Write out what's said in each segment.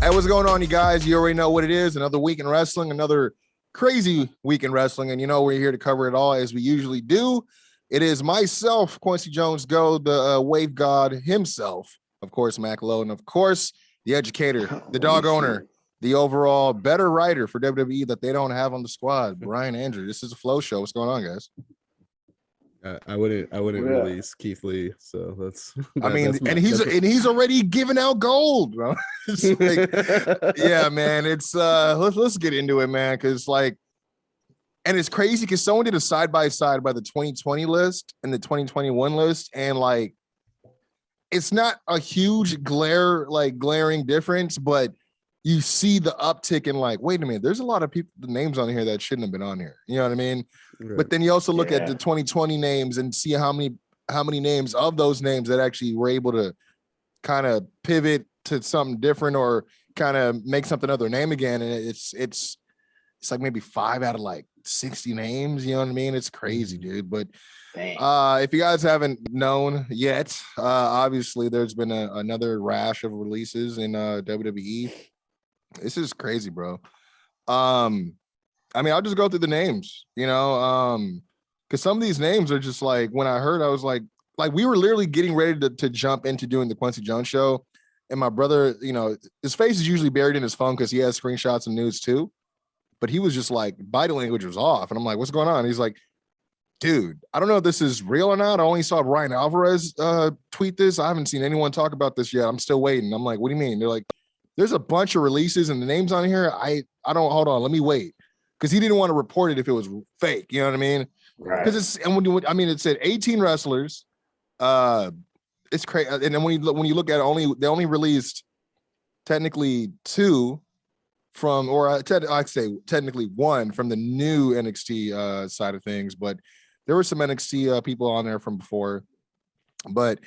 Hey, what's going on, you guys? You already know what it is. Another week in wrestling, another crazy week in wrestling. And you know, we're here to cover it all as we usually do. It is myself, Quincy Jones Go, the wave god himself, of course, Mac Lowe, and of course, the educator, the dog owner, the overall better writer for WWE that they don't have on the squad, Brian Andrew. This is a flow show. What's going on, guys? I wouldn't release Keith Lee, so he's already giving out gold, bro. Yeah, man. It's let's get into it, man, because and it's crazy because someone did a side by side by the 2020 list and the 2021 list, and it's not a huge glaring difference, but you see the uptick in wait a minute, there's a lot of people, the names on here that shouldn't have been on here. You know what I mean? Right. But then you also look at the 2020 names and see how many names of those names that actually were able to kind of pivot to something different or kind of make something other name again. And it's like maybe 5 out of 60 names. You know what I mean? It's crazy, dude. But if you guys haven't known yet, obviously there's been another rash of releases in WWE. This is crazy, bro. I'll just go through the names, because some of these names are just when I heard, I was like we were literally getting ready to jump into doing the Quincy Jones show. And my brother, his face is usually buried in his phone because he has screenshots and news too. But he was just body language was off. And I'm like, what's going on? He's like, dude, I don't know if this is real or not. I only saw Brian Alvarez tweet this. I haven't seen anyone talk about this yet. I'm still waiting. I'm like, what do you mean? They're like, there's a bunch of releases and the names on here. I don't, hold on, let me wait. Because he didn't want to report it if it was fake. You know what I mean? Right. Because it said 18 wrestlers. It's crazy. And then when you look at it, they only released technically 2 from, or I'd say technically 1 from the new NXT side of things, but there were some NXT people on there from before. But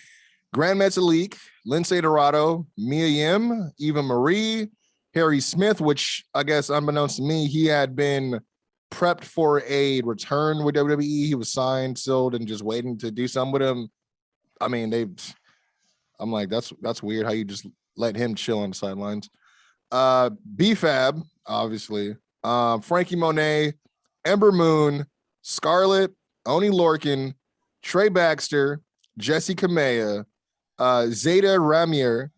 Grand Metalik, Lindsay Dorado, Mia Yim, Eva Marie, Harry Smith, which I guess unbeknownst to me, he had been prepped for a return with WWE. He was signed, sealed, and just waiting to do something with him. I'm like, that's weird how you just let him chill on the sidelines. B-Fab, obviously. Frankie Monet, Ember Moon, Scarlett, Oni Lorcan, Trey Baxter, Jesse Kamea, Zeta Ramier,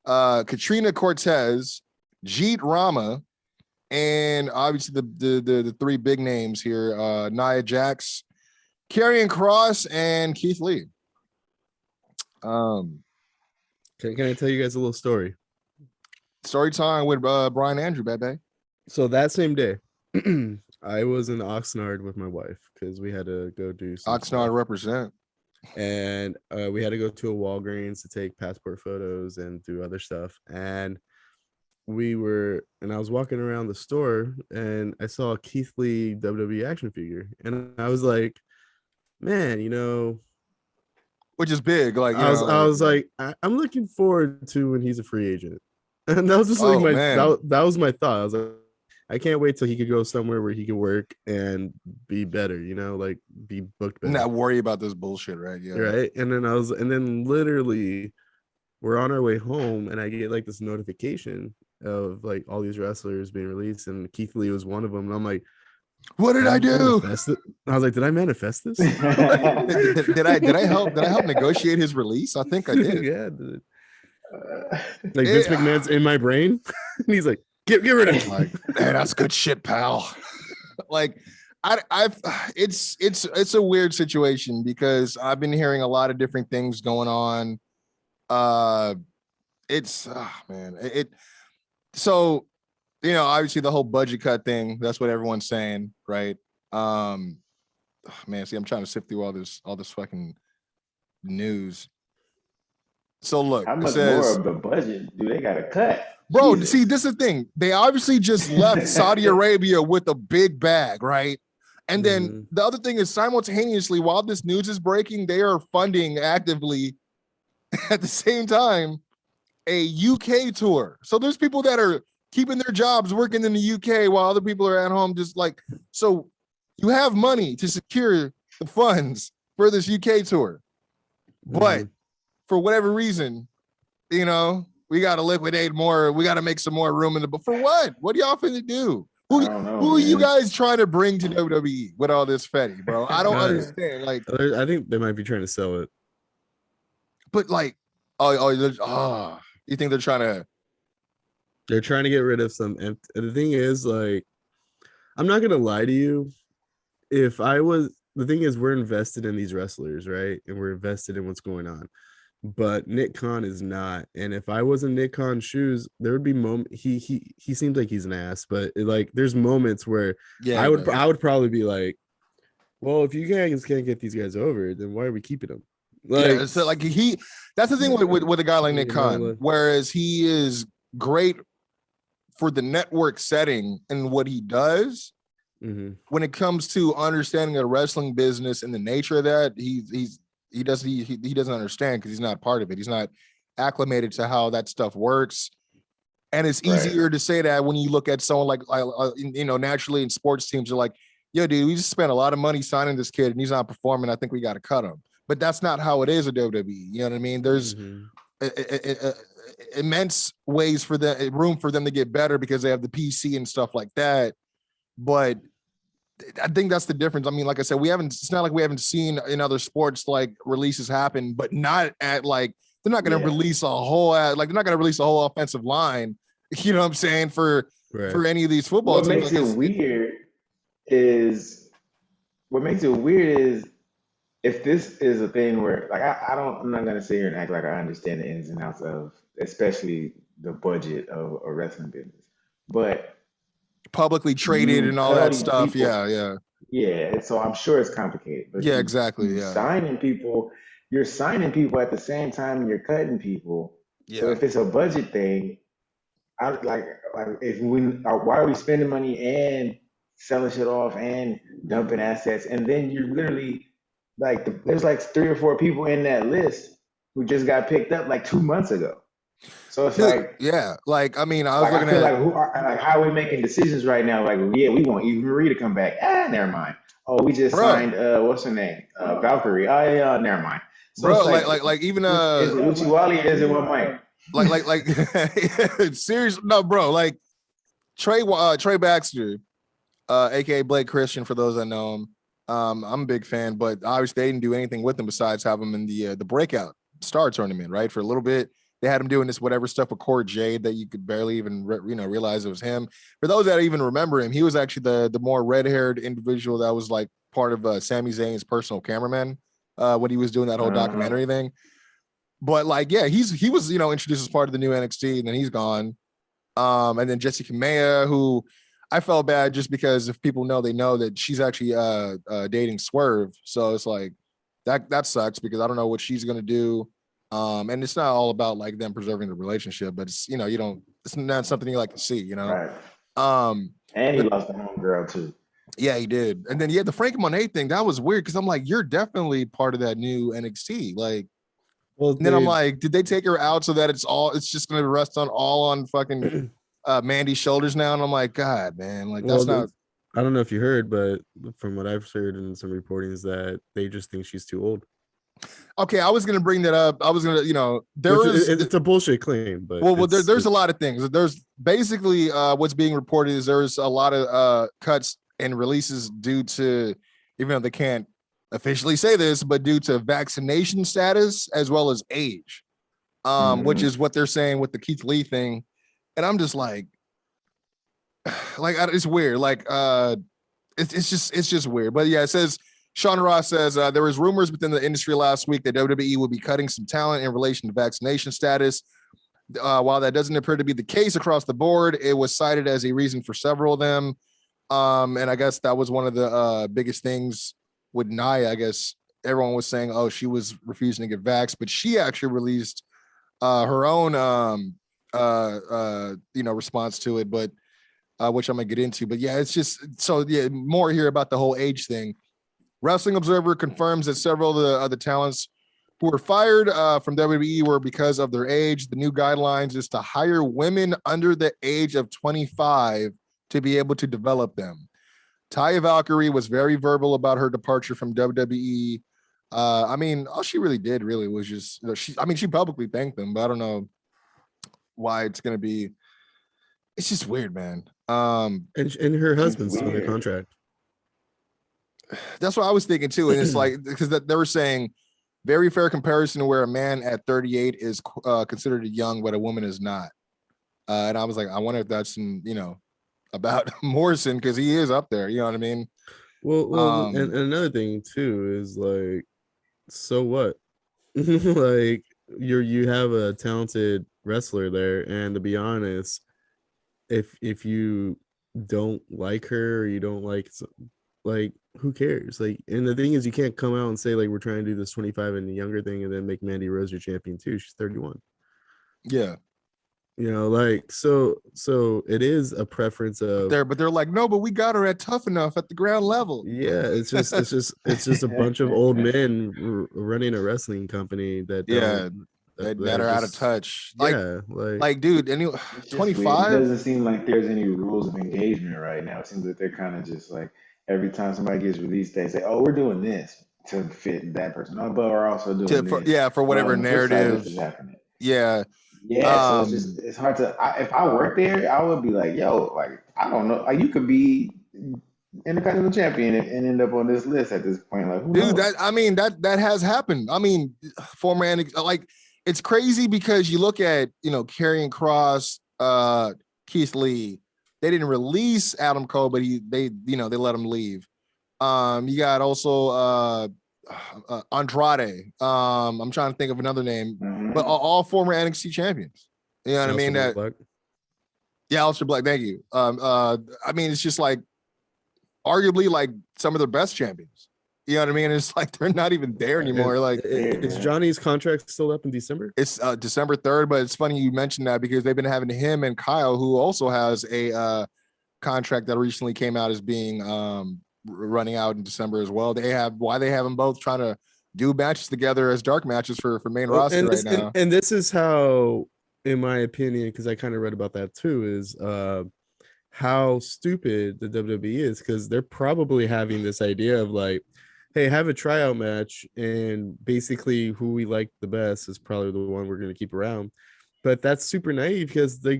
Katrina Cortez, Jeet Rama, and obviously the 3 big names here, Nia Jax, Karrion Kross, and Keith Lee. Can I tell you guys a little story? Story time with Brian Andrew, baby. So that same day, I was in Oxnard with my wife because we had to go do some Oxnard stuff. represent. And we had to go to a Walgreens to take passport photos and do other stuff. And I was walking around the store and I saw a Keith Lee WWE action figure. And I was like, man, which is big. I was like, I'm looking forward to when he's a free agent. And that was just that was my thought. I was like, I can't wait till he could go somewhere where he can work and be better, be booked better. Not worry about this bullshit, right? Yeah. Right. And then literally we're on our way home and I get this notification of all these wrestlers being released, and Keith Lee was one of them. And I'm like, what did I do? I was like, did I manifest this? did I help negotiate his release? I think I did. Yeah. Vince McMahon's in my brain. And he's like, get rid of him. Hey, that's good shit, pal. It's a weird situation because I've been hearing a lot of different things going on. So obviously the whole budget cut thing, that's what everyone's saying, right? I'm trying to sift through all this fucking news. So look, how much more of the budget do they gotta cut? Bro, see, this is the thing. They obviously just left Saudi Arabia with a big bag, right? And then the other thing is simultaneously, while this news is breaking, they are funding actively at the same time a UK tour. So there's people that are keeping their jobs working in the UK while other people are at home. So you have money to secure the funds for this UK tour. But for whatever reason, we we got to liquidate more. We got to make some more room in the. But for what? What are y'all finna do? I don't know, Who are you man. guys trying to bring to WWE with all this Fetty, bro? I don't understand. Like, I think they might be trying to sell it. but like, you think they're trying to? They're trying to get rid of some. And the thing is, like, I'm not gonna lie to you. If I was, the thing is, we're invested in these wrestlers, right? And we're invested in what's going on. But Nick Khan is not. And if I was in Nick Khan's shoes, there would be he seems like he's an ass, but like there's moments where I would probably be like, well, if you guys can't get these guys over, then why are we keeping them? Like, so like that's the thing with a guy like Nick Khan, whereas he is great for the network setting and what he does. When it comes to understanding the wrestling business and the nature of that, he doesn't understand because he's not part of it. He's not acclimated to how that stuff works. And it's easier to say that when you look at someone like, naturally in sports teams are like, yo, dude, we just spent a lot of money signing this kid and he's not performing. I think we got to cut him. But that's not how it is at WWE. You know what I mean? There's immense ways for room for them to get better because they have the PC and stuff like that. But I think that's the difference. I mean, like I said, it's not like we haven't seen in other sports like releases happen, but not at like, they're not going to release a whole, they're not going to release a whole offensive line, you know what I'm saying, for any of these football teams. What makes it weird is if this is a thing where, like, I'm not going to sit here and act like I understand the ins and outs of, especially the budget of a wrestling business, but publicly traded and all that stuff. People, yeah. So I'm sure it's complicated. But exactly. You're signing people at the same time you're cutting people. Yeah. So if it's a budget thing, why are we spending money and selling shit off and dumping assets? And then you're literally like, there's like 3 or 4 people in that list who just got picked up like 2 months ago. So it's like, I mean, I was looking at how are we making decisions right now? Like, we want Eva Marie to come back. Never mind. Oh, we just signed what's her name? Valkyrie. Never mind. So like even is it Uchiwali or is it what Mike? Like serious? No, bro. Like Trey Baxter, aka Blake Christian, for those that know him. I'm a big fan, but obviously they didn't do anything with him besides have him in the breakout star tournament, right? For a little bit. They had him doing this whatever stuff with Cord Jade that you could barely even realize it was him. For those that even remember him, he was actually the more red-haired individual that was like part of Sami Zayn's personal cameraman when he was doing that whole documentary thing. But like, yeah, he was introduced as part of the new NXT, and then he's gone. And then Jessica Maya, who I felt bad just because if people know, they know that she's actually dating Swerve. So it's like that sucks because I don't know what she's gonna do. And it's not all about like them preserving the relationship, but it's it's not something you like to see, Right. And he lost the homegirl too. Yeah, he did. And then the Frankie Monet thing, that was weird because I'm like, you're definitely part of that new NXT. Like, and then I'm like, did they take her out so that it's just gonna rest on fucking Mandy's shoulders now? And I'm like, God, man, like that's not. I don't know if you heard, but from what I've heard in some reporting is that they just think she's too old. Okay, I was gonna bring that up. I was gonna, it's a bullshit claim, but there's a lot of things. There's basically what's being reported is there's a lot of cuts and releases due to, even though they can't officially say this, but due to vaccination status as well as age, which is what they're saying with the Keith Lee thing. And I'm just like it's weird. Like it's just weird. But yeah, it says. Sean Ross says there was rumors within the industry last week that WWE will be cutting some talent in relation to vaccination status. While that doesn't appear to be the case across the board, it was cited as a reason for several of them. And I guess that was one of the biggest things with Nia. I guess everyone was saying, oh, she was refusing to get vaxxed, but she actually released her own, response to it, but which I'm going to get into. But yeah, it's just so, yeah, more here about the whole age thing. Wrestling Observer confirms that several of the other talents who were fired from WWE were because of their age. The new guidelines is to hire women under the age of 25 to be able to develop them. Taya Valkyrie was very verbal about her departure from WWE. I mean, all she really did was just, she publicly thanked them, but I don't know why it's gonna be. It's just weird, man. And her husband's still under contract. That's what I was thinking too, and it's like because they were saying very fair comparison to where a man at 38 is considered young, but a woman is not. And I was like, I wonder if that's about Morrison because he is up there. You know what I mean? Well, and another thing too is like, so what? Like you have a talented wrestler there, and to be honest, if you don't like her or you don't like who cares? Like, and the thing is, you can't come out and say like we're trying to do this 25 and the younger thing and then make Mandy Rose your champion too. She's 31. Yeah. Like so it is a preference of but they're like, no, but we got her at Tough Enough at the ground level. Yeah, it's just a bunch of old men running a wrestling company that that are out of touch. Like dude, 25. It doesn't seem like there's any rules of engagement right now. It seems like they're kind of just like every time somebody gets released, they say, "Oh, we're doing this to fit that person," but we're also doing this. For whatever narrative. This is happening. Yeah. Yeah, so it's hard to. If I worked there, I would be like, "Yo, like I don't know, like you could be Intercontinental Champion and end up on this list at this point." Like, who knows? that has happened. I mean, former like it's crazy because you look at Karrion Kross, Keith Lee. They didn't release Adam Cole, but they let him leave. You got also Andrade. I'm trying to think of another name, but all former NXT champions. You know what I mean? Aleister Black. Thank you. I mean, it's just like arguably like some of the best champions. You know what I mean? It's like they're not even there anymore. Like, is Johnny's contract still up in December? It's December 3rd, but it's funny you mentioned that because they've been having him and Kyle, who also has a contract that recently came out as being running out in December as well. They have them both trying to do matches together as dark matches for main roster right now. And this is how, in my opinion, because I kind of read about that too, is how stupid the WWE is, because they're probably having this idea of like, hey, have a tryout match, and basically who we like the best is probably the one we're going to keep around. But that's super naive because they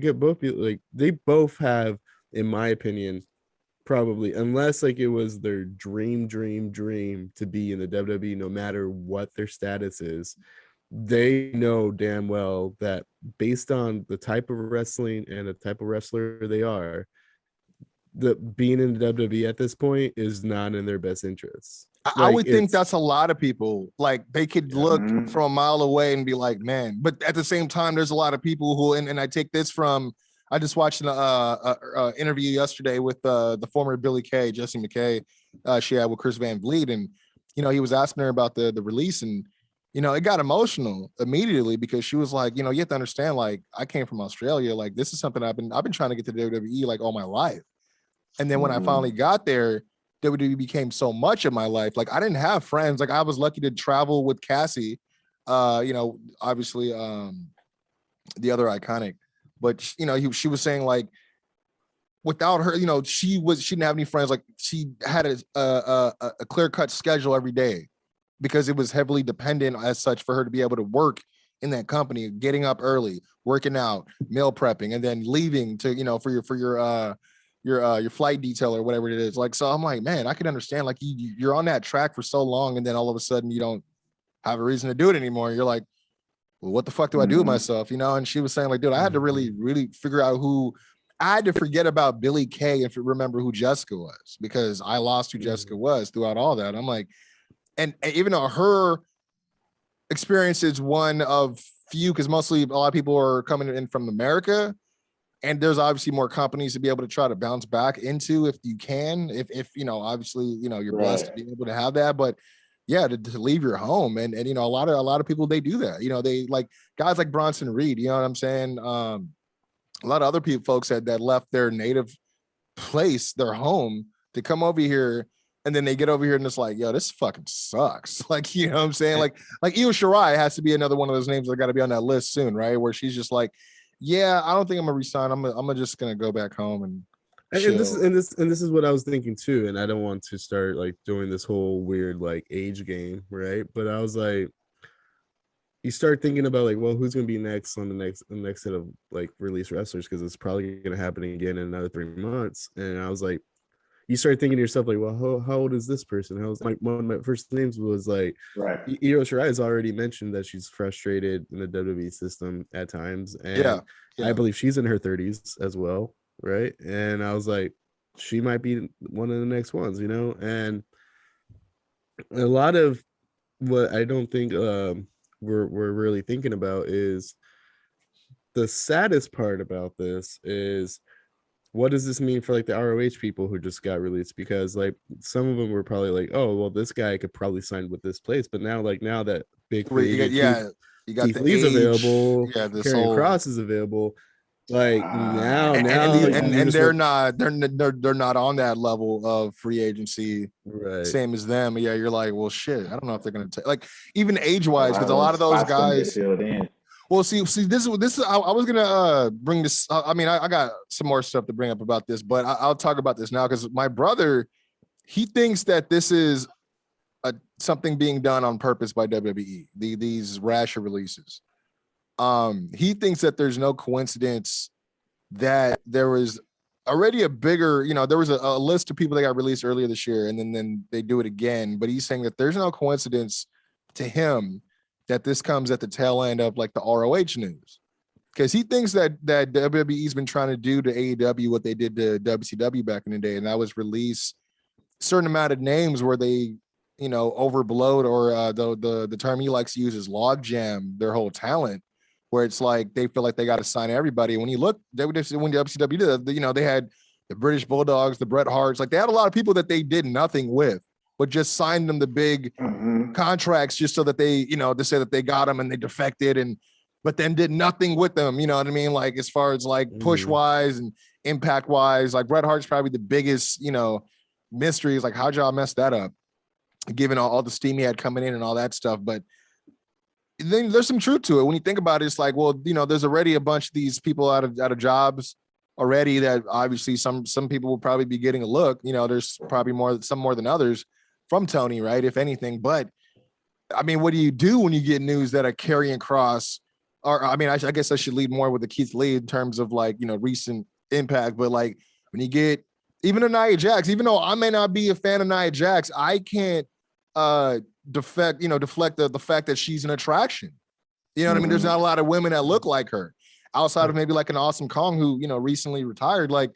both have, in my opinion, probably, unless like it was their dream to be in the WWE, no matter what their status is, they know damn well that based on the type of wrestling and the type of wrestler they are, that being in the WWE at this point is not in their best interests. I would think that's a lot of people. Like they could look from a mile away and be like, man, but at the same time, there's a lot of people who, and I take this from, I just watched an interview yesterday with the former Billy Kay, Jesse McKay, she had with Chris Van Vliet. And, he was asking her about the release, and, it got emotional immediately because she was like, you have to understand, like, I came from Australia. Like, this is something I've been trying to get to WWE like all my life. And then when I finally got there, WWE became so much of my life. Like I didn't have friends. Like I was lucky to travel with Cassie, obviously the other iconic, but she was saying like without her, she didn't have any friends. Like she had a clear-cut schedule every day because it was heavily dependent as such for her to be able to work in that company, getting up early, working out, meal prepping, and then leaving to, for your flight detail or whatever it is. Like, so I'm like, man, I can understand. Like you're on that track for so long, and then all of a sudden you don't have a reason to do it anymore. You're like, well, what the fuck do I do with myself? And she was saying like, dude, I had to really, really figure out I had to forget about Billy Kay and remember who Jessica was, because I lost who Jessica was throughout all that. I'm like, and even though her experience is one of few, because mostly a lot of people are coming in from America, and there's obviously more companies to be able to try to bounce back into if you can, if obviously you're blessed to be able to have that. But yeah, to leave your home and a lot of people, they do that. They like guys like Bronson Reed, you know what I'm saying? A lot of other folks that left their native place, their home, to come over here, and then they get over here and it's like, yo, this fucking sucks. Like, you know what I'm saying? Like Io Shirai has to be another one of those names that got to be on that list soon, right? Where she's just like, yeah, I don't think I'm gonna resign. I'm just gonna go back home and this is what I was thinking too. And I don't want to start like doing this whole weird like age game, right? But I was like, you start thinking about like, well, who's going to be next on the next set of like release wrestlers, because it's probably going to happen again in another 3 months. And I was like, you start thinking to yourself like, well, how old is this person? One of my first names was like, right. Io Shirai has already mentioned that she's frustrated in the WWE system at times, and I believe she's in her 30s as well, right? And I was like, she might be one of the next ones, you know. And a lot of what I don't think we're really thinking about is the saddest part about this is, what does this mean for like the ROH people who just got released? Because like some of them were probably like, oh well, this guy could probably sign with this place, but now that big free agent you got Keith the Lee's age, available, this Karrion whole Kross is available. Like and they're not on that level of free agency, right? Same as them. Yeah, you're like, well, shit. I don't know if they're gonna take like even age wise, because a lot of those guys. Well, see, this is. I was gonna bring this. I mean, I got some more stuff to bring up about this, but I'll talk about this now because my brother, he thinks that this is something being done on purpose by WWE. These rasher releases. He thinks that there's no coincidence that there was already a bigger, there was a list of people that got released earlier this year, and then they do it again. But he's saying that there's no coincidence to him that this comes at the tail end of like the ROH news, because he thinks that WWE's been trying to do to AEW what they did to WCW back in the day, and that was release a certain amount of names where they, overblowed, or the term he likes to use is logjam their whole talent, where it's like they feel like they got to sign everybody. When you look, when WCW did, they had the British Bulldogs, the Bret Harts, like they had a lot of people that they did nothing with, but just signed them the big contracts just so that they, to say that they got them and they defected, but then did nothing with them. You know what I mean? Like as far as like push wise and impact wise, like Bret Hart's probably the biggest, mystery is like, how'd y'all mess that up? Given all the steam he had coming in and all that stuff. But then there's some truth to it. When you think about it, it's like, well, there's already a bunch of these people out of jobs already that obviously some people will probably be getting a look. There's probably some more than others from Tony, right? If anything. But I mean, what do you do when you get news that a Karrion Kross, or I mean, I guess I should lead more with the Keith Lee in terms of like, recent impact, but like when you get even a Nia Jax, even though I may not be a fan of Nia Jax, I can't deflect the fact that she's an attraction. You know what I mean? There's not a lot of women that look like her outside of maybe like an Awesome Kong who, recently retired. Like,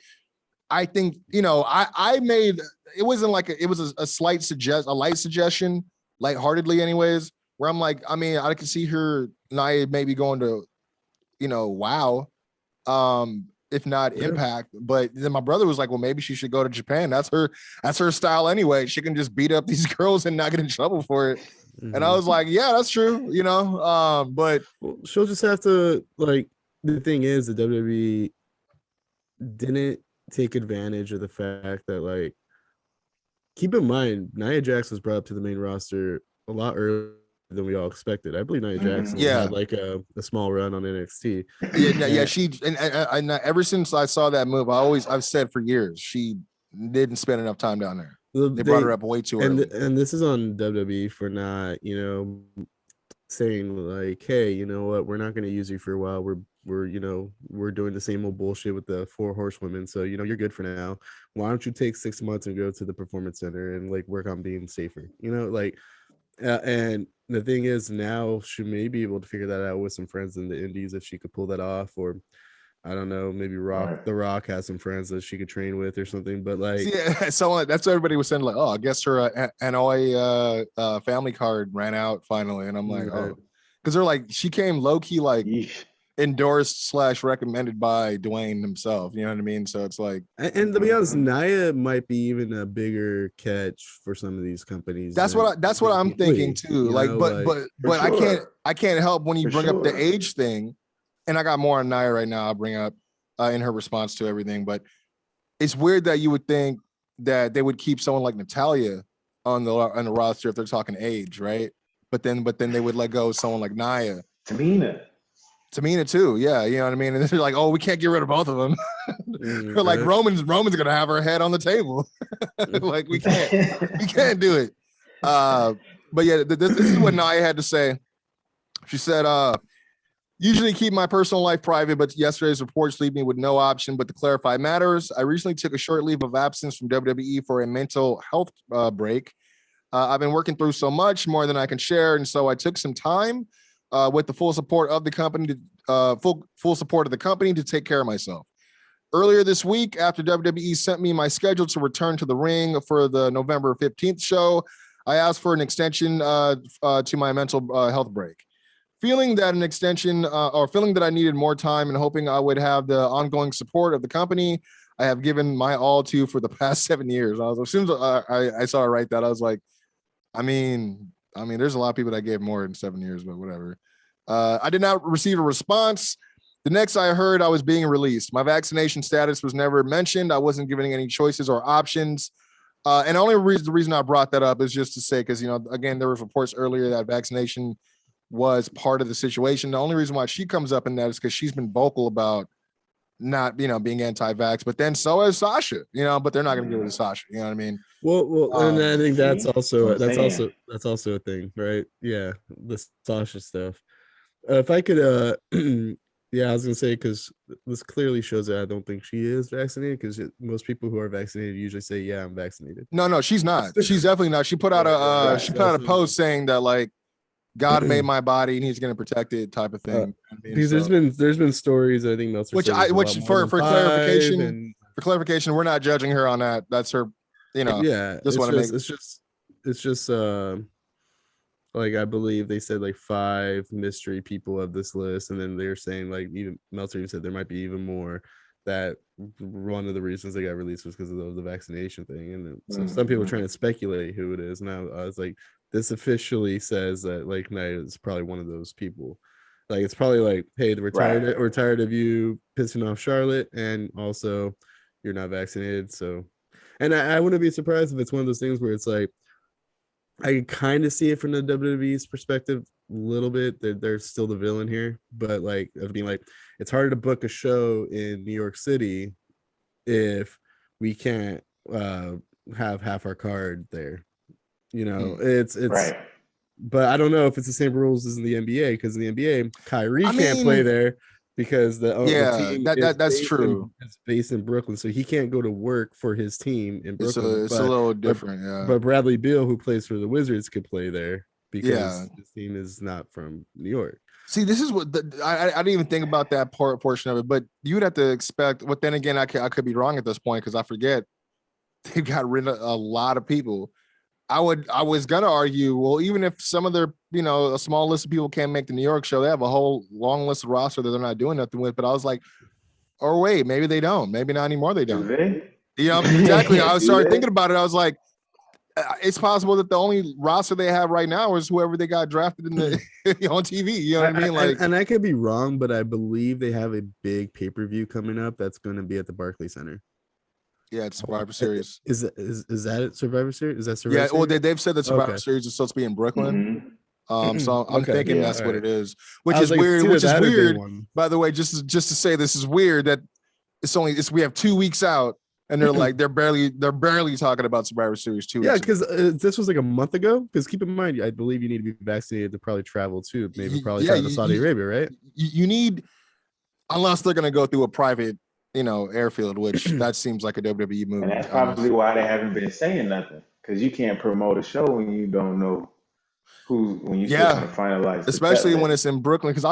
I think, I made, it wasn't like, it was a light suggestion, lightheartedly anyways, where I'm like, I mean, I could see her, Nia maybe going to, WoW, if not Impact. But then my brother was like, well, maybe she should go to Japan. That's her style anyway. She can just beat up these girls and not get in trouble for it. And I was like, yeah, that's true, but she'll just have to, like, the thing is the WWE didn't take advantage of the fact that, like, keep in mind, Nia Jax was brought up to the main roster a lot earlier than we all expected. I believe Nia Jax had like a small run on NXT. Yeah, she and ever since I saw that move, I've said for years she didn't spend enough time down there. They brought her up way too early. And this is on WWE for not, saying like, hey, you know what, we're not going to use you for a while. We're doing the same old bullshit with the 4 horsewomen. So, you're good for now. Why don't you take 6 months and go to the performance center and like work on being safer? And the thing is, now she may be able to figure that out with some friends in the indies if she could pull that off, or I don't know, maybe The Rock has some friends that she could train with or something. But like, so that's what everybody was saying. Like, oh, I guess her Hanoi family card ran out finally, and I'm like, oh, because they're like, she came low key like endorsed / recommended by Dwayne himself. You know what I mean? So it's like, and to be honest, Nia might be even a bigger catch for some of these companies. That's what I'm thinking too. But I can't help when you bring up the age thing. And I got more on Nia right now. I'll bring up in her response to everything. But it's weird that you would think that they would keep someone like Natalya on the roster if they're talking age, right? But then they would let go of someone like Nia. Tamina too, yeah, you know what I mean. And they're like, oh, we can't get rid of both of them. They're like, Roman's gonna have her head on the table. Like we can't do it. But yeah, this is what Nia had to say She said, usually keep my personal life private, but yesterday's reports leave me with no option but to clarify matters. I recently took a short leave of absence from WWE for a mental health break. I've been working through so much more than I can share, and so I took some time with the full support of the company full support of the company to take care of myself. Earlier this week, after WWE sent me my schedule to return to the ring for the November 15th show, I asked for an extension to my mental health break. Feeling that an extension feeling that I needed more time and hoping I would have the ongoing support of the company I have given my all to for the past 7 years. As soon as I saw her write that, I was like, I mean, there's a lot of people that gave more than 7 years, but whatever. I did not receive a response. The next I heard, I was being released. My vaccination status was never mentioned. I wasn't given any choices or options. And the reason I brought that up is just to say, because, again, there was reports earlier that vaccination was part of the situation. The only reason why she comes up in that is because she's been vocal about not, being anti-vax, but then so is Sasha, but they're not going to give it to Sasha. You know what I mean? Well, and I think that's also a thing, right? Yeah, the Sasha stuff. If I could, yeah, I was gonna say, because this clearly shows that I don't think she is vaccinated, because most people who are vaccinated usually say, "Yeah, I'm vaccinated." No, she's not. She's definitely not. She put out a post saying that, like, God made my body and He's going to protect it, type of thing. Because there's been stories, I think Meltzer, for clarification, we're not judging her on that. That's her, Yeah, it's just like, I believe they said like 5 mystery people of this list, and then they're saying, like, even Meltzer even said there might be even more, that one of the reasons they got released was because of the vaccination thing. And so some people are trying to speculate who it is. Now I was like, this officially says that, like, no, it's probably one of those people. Like, it's probably like, hey, we're tired of you pissing off Charlotte, and also you're not vaccinated. So, and I wouldn't be surprised if it's one of those things where it's like, I kind of see it from the WWE's perspective a little bit. They're still the villain here, but, like, of being like, it's harder to book a show in New York City if we can't have half our card there. It's right. But I don't know if it's the same rules as in the NBA, because in the NBA, Kyrie can't play there because the team that's true. It's based in Brooklyn, so he can't go to work for his team in Brooklyn. It's a little different, yeah. But Bradley Beal, who plays for the Wizards, could play there because his team is not from New York. See, this is what I didn't even think about that portion of it, but you would have to expect. But then again, I could be wrong at this point, because I forget they've got rid of a lot of people. I was gonna argue, well, even if some of their, a small list of people can't make the New York show, they have a whole long list of roster that they're not doing nothing with. But I was like, oh wait, maybe they don't. Maybe not anymore. They don't. Exactly. I started thinking about it. I was like, it's possible that the only roster they have right now is whoever they got drafted in the on TV. You know what I mean? Like, and I could be wrong, but I believe they have a big pay-per-view coming up that's going to be at the Barclays Center. Yeah, it's Survivor Series. Is that it? Survivor Series? Is that Survivor Series? Well, they've said that Survivor Series is supposed to be in Brooklyn. So I'm thinking that's what it is, which is weird. By the way, just to say, this is weird that we have 2 weeks out, and they're like they're barely talking about Survivor Series 2 weeks. Yeah, because this was like a month ago. Because keep in mind, I believe you need to be vaccinated to probably travel too. Maybe travel to Saudi Arabia, right? You need, unless they're going to go through a private, airfield, which that seems like a WWE move. And that's probably why they haven't been saying nothing, because you can't promote a show when you don't know when you still trying to finalize, especially when it's in Brooklyn. Because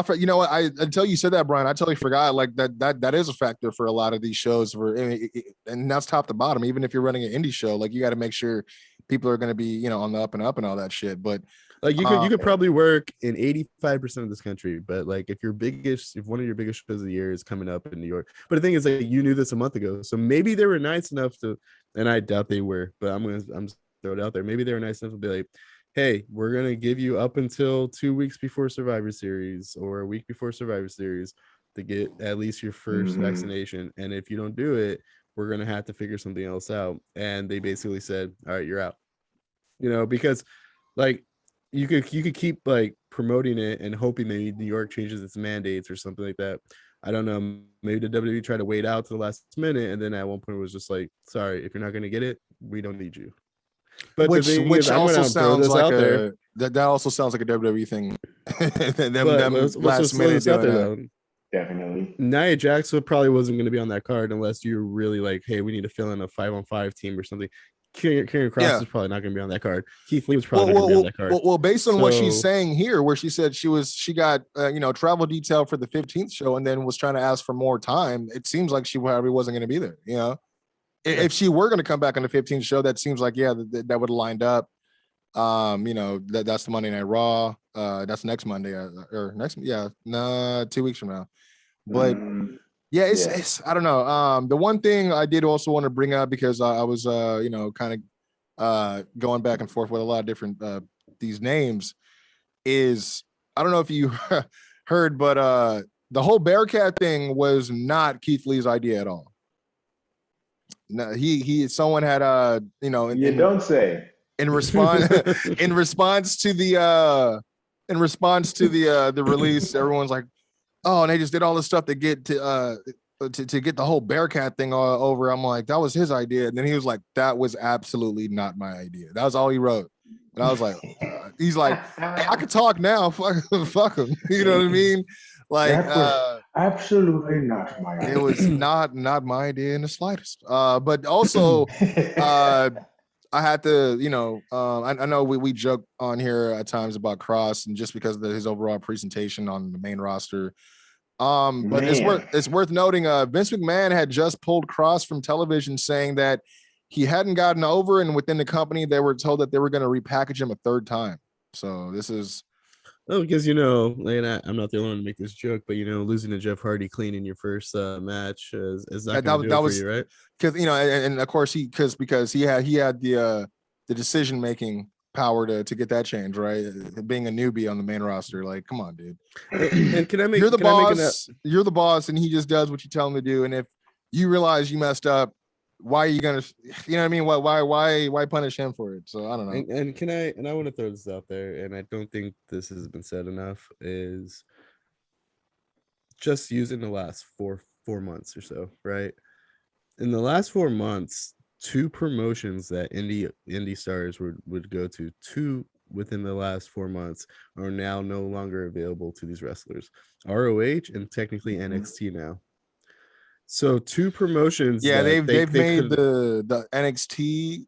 until you said that, Brian, I totally forgot. Like that is a factor for a lot of these shows, and that's top to bottom. Even if you're running an indie show, like, you got to make sure people are going to be, on the up and up and all that shit. But like, you could probably work in 85% of this country, but like, if one of your biggest shows of the year is coming up in New York. But the thing is, like, you knew this a month ago, so maybe they were nice enough to, and I doubt they were, but I'm throw it out there. Maybe they were nice enough to be like, hey, we're gonna give you up until 2 weeks before Survivor Series or a week before Survivor Series to get at least your first vaccination, and if you don't do it, we're gonna have to figure something else out. And they basically said, all right, you're out. Because, like, you could keep, like, promoting it and hoping maybe New York changes its mandates or something like that. I don't know. Maybe the WWE tried to wait out to the last minute, and then at one point was just like, sorry, if you're not going to get it, we don't need you. But which also sounds like that also sounds like a WWE thing them last minute doing that. Definitely. Nia Jax probably wasn't going to be on that card unless you're really like, hey, we need to fill in a 5-on-5 team or something. Karrion Kross is probably not going to be on that card. Keith Lee was probably not going to be on that card. Well, based on what she's saying here, where she said she got travel detail for the 15th show and then was trying to ask for more time, it seems like she probably wasn't going to be there. If she were going to come back on the 15th show, that seems like that would have lined up. That's the Monday Night Raw. That's next Monday 2 weeks from now. But it's I don't know. The one thing I did also want to bring up, because I was kind of going back and forth with a lot of different these names, is I don't know if you heard, but the whole Bearcat thing was not Keith Lee's idea at all. No, someone had don't say. In response to the release, everyone's like, oh, and they just did all this stuff to get to get the whole Bearcat thing over. I'm like, that was his idea. And then he was like, that was absolutely not my idea. That was all he wrote. And I was like, he's like, hey, I could talk now. Fuck him. You know what I mean? Like, absolutely not my idea. It was not my idea in the slightest. But also, I had to, I know we joke on here at times about Cross, and just because of his overall presentation on the main roster. But it's worth noting, Vince McMahon had just pulled Cross from television, saying that he hadn't gotten over, and within the company they were told that they were going to repackage him a third time. So this is. Oh, because I'm not the only one to make this joke, but losing to Jeff Hardy clean in your first match is not going to do it for you, right? Because and of course because he had the decision making power to get that change, right? Being a newbie on the main roster, like, come on, dude. And can I make? You're the boss. You're the boss, and he just does what you tell him to do. And if you realize you messed up, why are you gonna? You know what I mean? Why punish him for it? So I don't know. And can I? And I want to throw this out there, and I don't think this has been said enough. Is just using the last four months or so, right? In the last 4 months, 2 promotions that indie stars would go to, 2 within the last 4 months are now no longer available to these wrestlers. ROH and technically NXT now. So 2 promotions. Yeah, they've made the NXT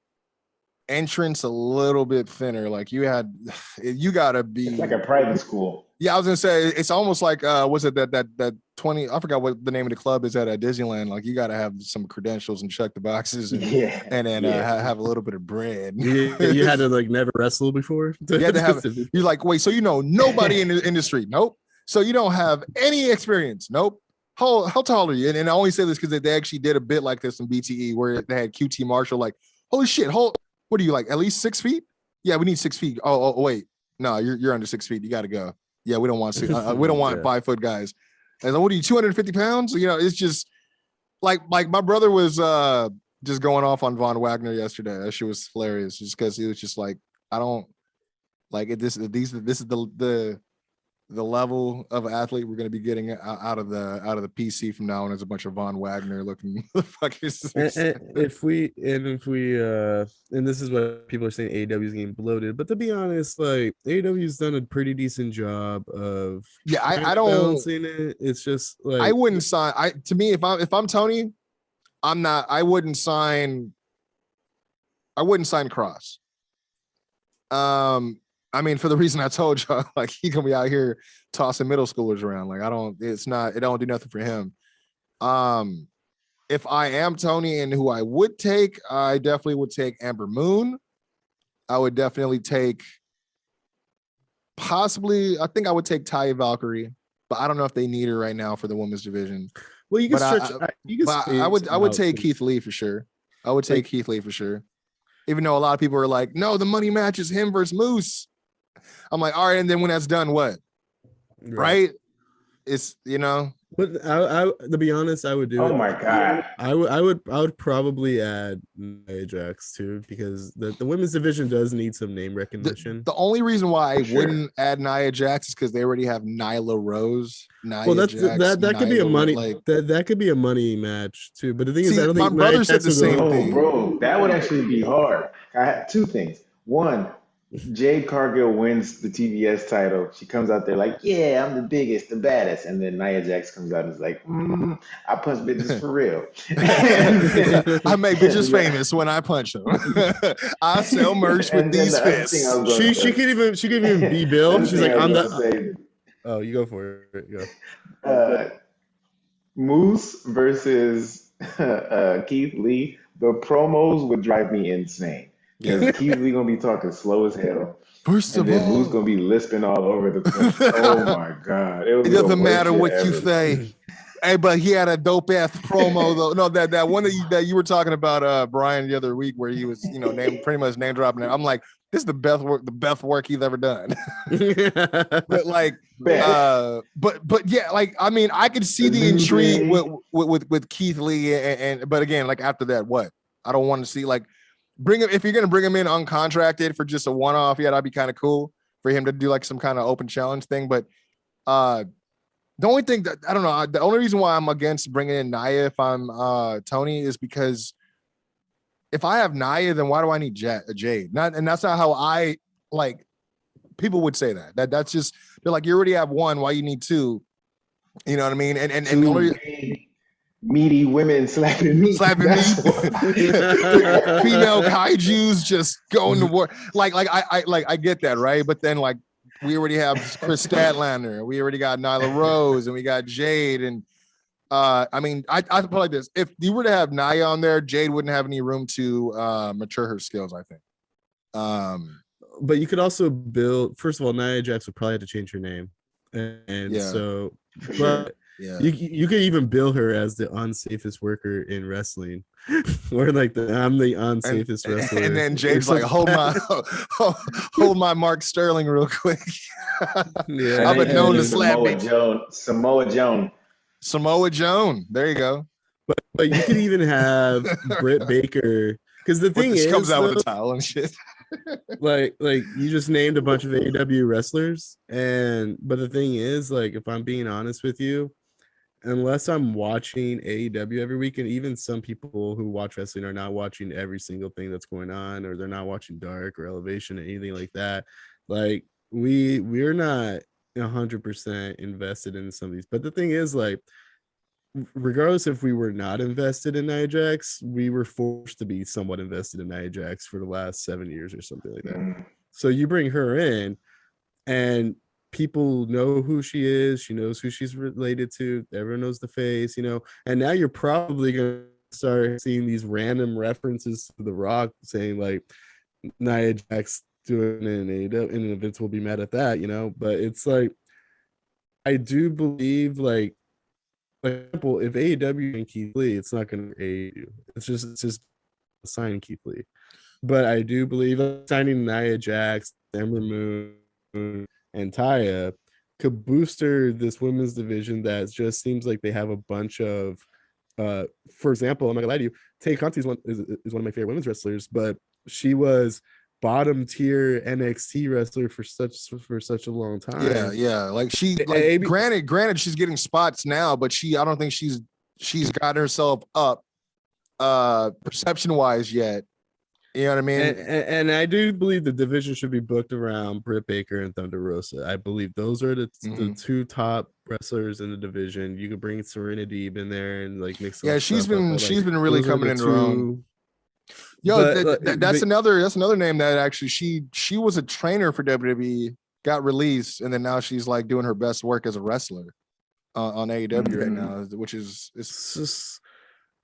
entrance a little bit thinner. Like you gotta be. It's like a private school. Yeah, I was gonna say it's almost like was it that 20? I forgot what the name of the club is at Disneyland. Like you gotta have some credentials and check the boxes and then have a little bit of bread. You had to like never wrestle before. You had to have. You're like, wait, so nobody in the industry? Nope. So you don't have any experience? Nope. How tall are you? And I only say this because they actually did a bit like this in BTE where they had QT Marshall like, holy shit, what are you like, at least 6 feet? Yeah, we need 6 feet. Oh wait, no, you're under 6 feet. You got to go. Yeah, we don't want we don't want 5 foot guys. And like, what are you, 250 pounds? It's just like my brother was just going off on Von Wagner yesterday. That shit was hilarious, just because he was just like, I don't like it. This is the level of athlete we're going to be getting out of the PC from now on is a bunch of Von Wagner looking motherfuckers. And this is what people are saying, AEW is getting bloated, but to be honest, like AEW's done a pretty decent job of I don't balancing it. It's just like I wouldn't sign. To me, if I'm Tony, I wouldn't sign Cross. I mean, for the reason I told you, like he gonna be out here tossing middle schoolers around. Like it don't do nothing for him. If I am Tony and who I would take, I definitely would take Amber Moon. I would definitely take I think I would take Taya Valkyrie, but I don't know if they need her right now for the women's division. Well, you can I would take Keith Lee for sure. I would take Keith Lee for sure. Even though a lot of people are like, no, the money match is him versus Moose. I'm like, all right, and then when that's done, what? Right? It's But I to be honest, I would do it. Oh my god. I would probably add Nia Jax too, because the women's division does need some name recognition. The only reason why I wouldn't add Nia Jax is because they already have Nyla Rose. That could be a money that could be a money match too. But the thing is, I don't think my brother said the same thing. Bro, that would actually be hard. I have 2 things. One, Jade Cargill wins the TBS title. She comes out there like, yeah, I'm the biggest, the baddest. And then Nia Jax comes out and is like, I punch bitches for real. I make bitches famous when I punch them. I sell merch with these fists. She can even be Bill. She's like, I'm the. Oh, you go for it. Go. Moose versus Keith Lee. The promos would drive me insane. Because Keith Lee gonna be talking slow as hell. First of all, Moose gonna be lisping all over the place. Oh my god! It doesn't matter what you say. Hey, but he had a dope ass promo though. No, that one that you were talking about, Brian, the other week, where he was, pretty much name dropping it. I'm like, this is the best work he's ever done. But like, but yeah, like, I mean, I could see the intrigue with Keith Lee, and but again, like after that, what? I don't want to see like bring him if you're gonna bring him in uncontracted for just a one-off. Yeah, that'd be kind of cool for him to do like some kind of open challenge thing, but the only thing that I don't know, the only reason why I'm against bringing in Nia if I'm Tony is because if I have Nia, then why do I need Jade? And that's not how I like. People would say that's just they're like, you already have one, why you need two? You know what I mean? And the only meaty women slapping me, female kaiju's just going to war. Like I get that, right? But then like. We already have Chris Statlander. We already got Nyla Rose, and we got Jade. And I mean, I put it like this: if you were to have Nia on there, Jade wouldn't have any room to mature her skills, I think. But you could also build. First of all, Nia Jax would probably have to change her name, and so, but you could even bill her as the unsafest worker in wrestling, or like I'm the unsafest wrestler. And then Jade's like, hold my Mark Sterling real quick. I've been known to slap me. Samoa Joan. There you go. But you could even have Britt Baker, because the thing is, comes out with a towel and shit. like you just named a bunch of AEW wrestlers, but the thing is, like, if I'm being honest with you, unless I'm watching AEW every week, and even some people who watch wrestling are not watching every single thing that's going on, or they're not watching Dark or Elevation or anything like that. Like we're not 100% invested in some of these. But the thing is, like, regardless if we were not invested in Nia Jax, we were forced to be somewhat invested in Nia Jax for the last 7 years or something like that. So you bring her in, and people know who she is. She knows who she's related to. Everyone knows the face, and now you're probably going to start seeing these random references to The Rock saying like Nia Jax doing an AEW, and Vince will be mad at that, but it's like, I do believe, like, for example, if AEW and Keith Lee, it's not going to AEW. It's just signing Keith Lee. But I do believe signing Nia Jax, Ember Moon, and Taya could booster this women's division that just seems like they have a bunch of for example, I'm not gonna lie to you, Tay Conti is one of my favorite women's wrestlers, but she was bottom tier NXT wrestler for such a long time. Yeah. Like granted she's getting spots now, but I don't think she's got herself up perception wise yet. You know what I mean? And I do believe the division should be booked around Britt Baker and Thunder Rosa. I believe those are the two top wrestlers in the division. You could bring Serenity in there and like mix. Yeah, she's been really coming into her own. Yo, that's another name that actually she was a trainer for WWE, got released, and then now she's like doing her best work as a wrestler on AEW right now, which is just.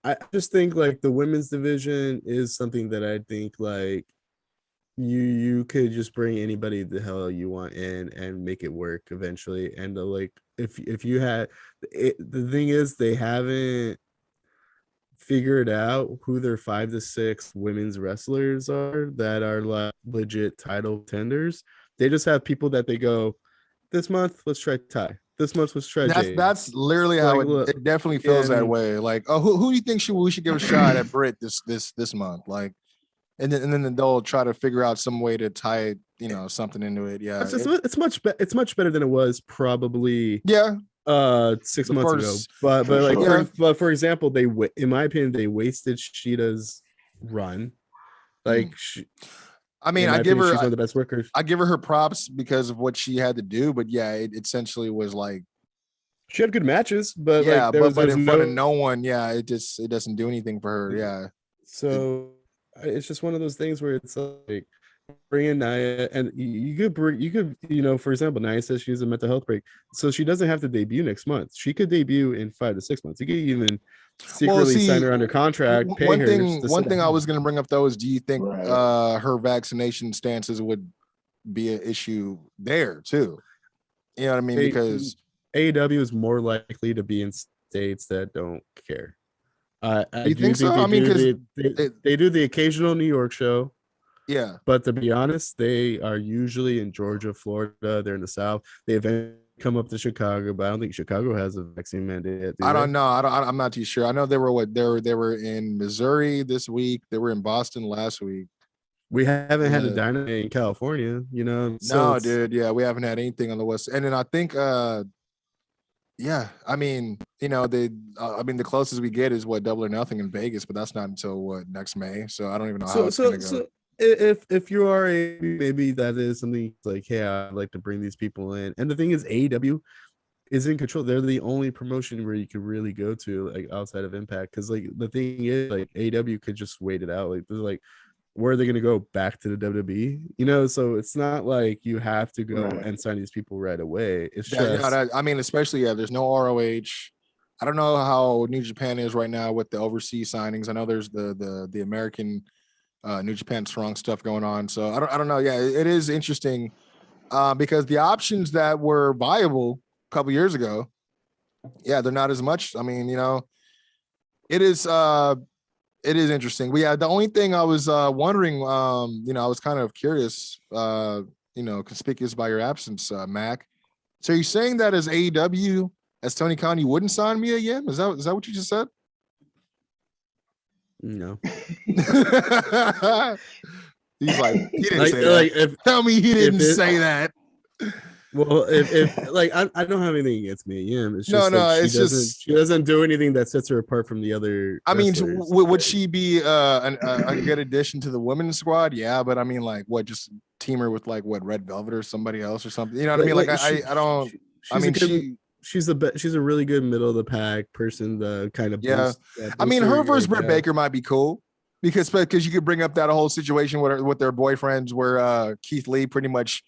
I just think like the women's division is something that I think like you could just bring anybody the hell you want in and make it work eventually. And like if you had the thing is, they haven't figured out who their 5 to 6 women's wrestlers are that are like legit title tenders. They just have people that they go, this month let's try Ty. This month was tragic. That's literally how it definitely feels that way. Like, oh, who do you think we should give a shot at Britt this month? Like, and then they'll try to figure out some way to tie something into it. Yeah, it's much better than it was probably. Yeah. 6 months ago. But like for example, in my opinion, they wasted Sheeta's run. Like I mean, she's one of the best workers. I give her props because of what she had to do, but yeah, it essentially was like she had good matches, but yeah, like but in front of no one, yeah, it doesn't do anything for her. Yeah. So it's just one of those things where it's like bring in Nia, and you could, for example, Nia says she has a mental health break, so she doesn't have to debut next month. She could debut in 5 to 6 months. You could even secretly sign her under contract. One thing I was going to bring up though is, do you think her vaccination stances would be an issue there too? You know what I mean? Because AEW is more likely to be in states that don't care. You think so? I mean, because they do the occasional New York show. Yeah. But to be honest, they are usually in Georgia, Florida. They're in the South. They eventually come up to Chicago, but I don't think Chicago has a vaccine mandate yet. I don't know. I'm not too sure. I know they were in Missouri this week. They were in Boston last week. We haven't had a dynamite in California, So no, dude. Yeah, we haven't had anything on the West. And then I think yeah, I mean, the closest we get is what, Double or Nothing in Vegas, but that's not until next May. So I don't even know how it's gonna go. If you are maybe that is something like, hey, I'd like to bring these people in. And the thing is, AEW is in control. They're the only promotion where you could really go to, like, outside of Impact. Because like the thing is, like, AEW could just wait it out. Like, they're like, where are they going to go? Back to the WWE? So it's not like you have to go and sign these people right away. It's I mean, especially there's no ROH. I don't know how New Japan is right now with the overseas signings. I know there's the American New Japan Strong stuff going on. So I don't know. Yeah, it is interesting because the options that were viable a couple years ago, yeah, they're not as much. I mean, it is interesting. The only thing I was wondering, I was kind of curious, conspicuous by your absence, Mac. So you're saying that as AEW, as Tony Khan, you wouldn't sign Mia Yim? Is that what you just said? No. He's like, he didn't say that. Tell me he didn't say that. Well, if like I don't have anything against Mia Yim. It's just she doesn't do anything that sets her apart from the other. I mean, would she be a good addition to the women's squad? Yeah, but I mean, like, what, just team her with like Red Velvet or somebody else or something? You know what I mean? Like, I don't. I mean, she's a really good middle of the pack person. The kind of I mean, her versus Britt Baker might be cool because you could bring up that whole situation with their boyfriends where Keith Lee pretty much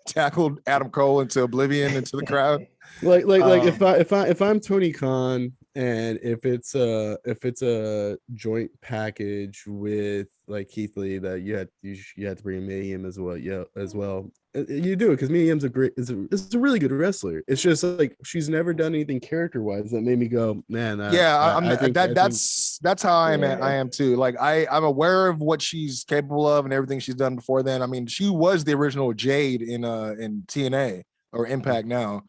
tackled Adam Cole into oblivion into the crowd. Like if I'm Tony Khan, and if it's a joint package with like Keith Lee that you had to bring Mia Yim as well. You do it because Mia Yim's is a really good wrestler. It's just like she's never done anything character wise that made me go, man. That's how I am too. Like I'm aware of what she's capable of and everything she's done before then. I mean, she was the original Jade in TNA or Impact now.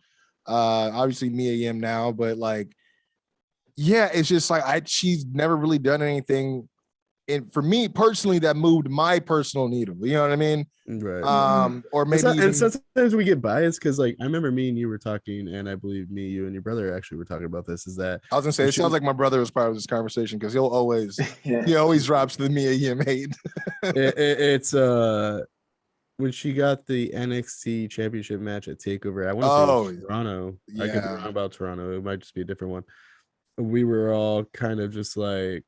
Obviously Mia Yim now, but like, yeah, it's just like she's never really done anything. And for me personally, that moved my personal needle. You know what I mean? Right. Or maybe and sometimes we get biased because, like, I remember me and you were talking, and I believe me, you, and your brother actually were talking about this. Is that I was gonna say it sounds like my brother was part of this conversation because he always drops the Mia Yim hate. It's when she got the NXT Championship match at Takeover. I want to say it was Toronto. Yeah. I could be wrong about Toronto. It might just be a different one. We were all kind of just like,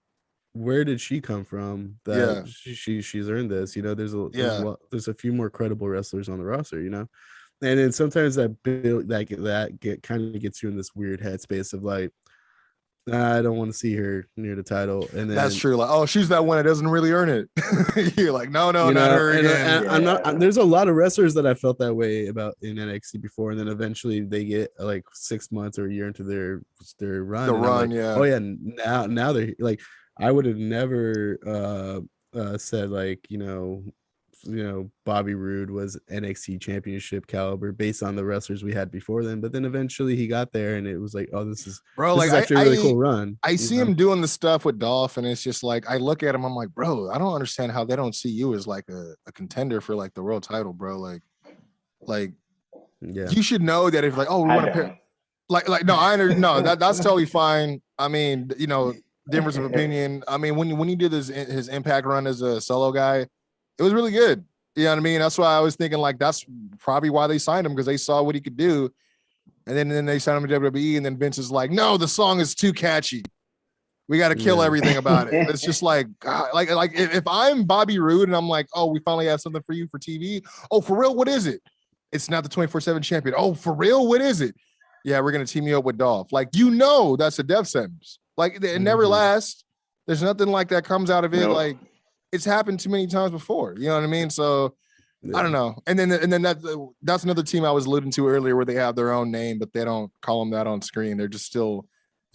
where did she come from that she's earned this? There's a few more credible wrestlers on the roster, and then sometimes that kind of gets you in this weird headspace of like, I don't want to see her near the title. And then, that's true. Like, oh, she's that one that doesn't really earn it. You're like, no, not her again. I'm not. There's a lot of wrestlers that I felt that way about in NXT before, and then eventually they get like 6 months or a year into their run. Oh yeah, now they're like, I would have never said like, Bobby Roode was NXT championship caliber based on the wrestlers we had before then. But then eventually he got there and it was like, oh, this is actually a really cool run. I see him doing the stuff with Dolph, and it's just like, I look at him, I'm like, bro, I don't understand how they don't see you as like a contender for like the world title, bro. Like you should know that if like, oh, we want to pair no, that's totally fine. I mean, difference of opinion. I mean, when he did his Impact run as a solo guy, it was really good. You know what I mean? That's why I was thinking like that's probably why they signed him, because they saw what he could do. And then they signed him to WWE, and then Vince is like, no, the song is too catchy. We got to kill everything about it. It's just like, God, like if I'm Bobby Roode and I'm like, oh, we finally have something for you for TV. Oh, for real? What is it? It's not the 24/7 champion. Oh, for real? What is it? Yeah, we're going to team you up with Dolph. Like, that's a death sentence. Like, it never lasts. There's nothing like that comes out of it. Nope. Like, it's happened too many times before. You know what I mean? So, I don't know. And then that's another team I was alluding to earlier where they have their own name, but they don't call them that on screen. They're just still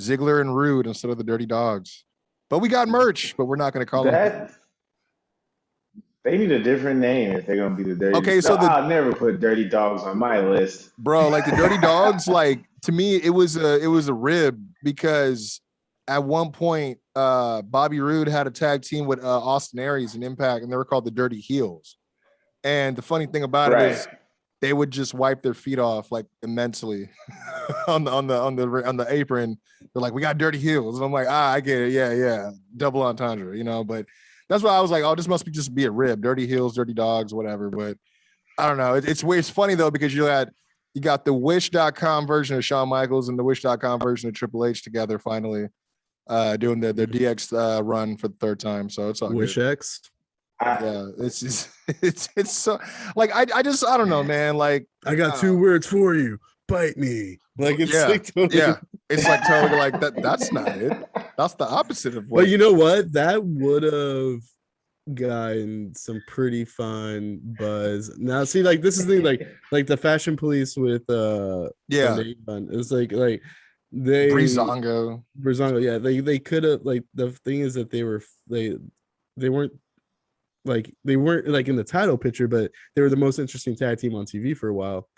Ziggler and Rude instead of the Dirty Dogs. But we got merch, but we're not going to call them. They need a different name if they're going to be the Dirty Dogs. Okay, so I'll never put Dirty Dogs on my list. Bro, like the Dirty Dogs, like to me, it was a rib because at one point, Bobby Roode had a tag team with Austin Aries and Impact, and they were called the Dirty Heels. And the funny thing about it is they would just wipe their feet off like immensely on the apron. They're like, we got dirty heels. And I'm like, I get it. Yeah. Double entendre, but that's why I was like, oh, this must be a rib. Dirty heels, dirty dogs, whatever. But I don't know. It's weird. It's funny though, because you got the Wish.com version of Shawn Michaels and the Wish.com version of Triple H together finally doing their DX run for the third time. So it's all Wish good. X. Yeah, it's just it's so like I don't know, man. Like I got 2 words for you. Bite me. Like it's it's like totally like that. That's not it. That's the opposite of what. But you know what? That would have gotten some pretty fun buzz. Now, see, like this is the thing, like the Fashion Police with it's like they Breezango. Yeah, they could have like the thing is that they weren't like in the title picture, but they were the most interesting tag team on TV for a while.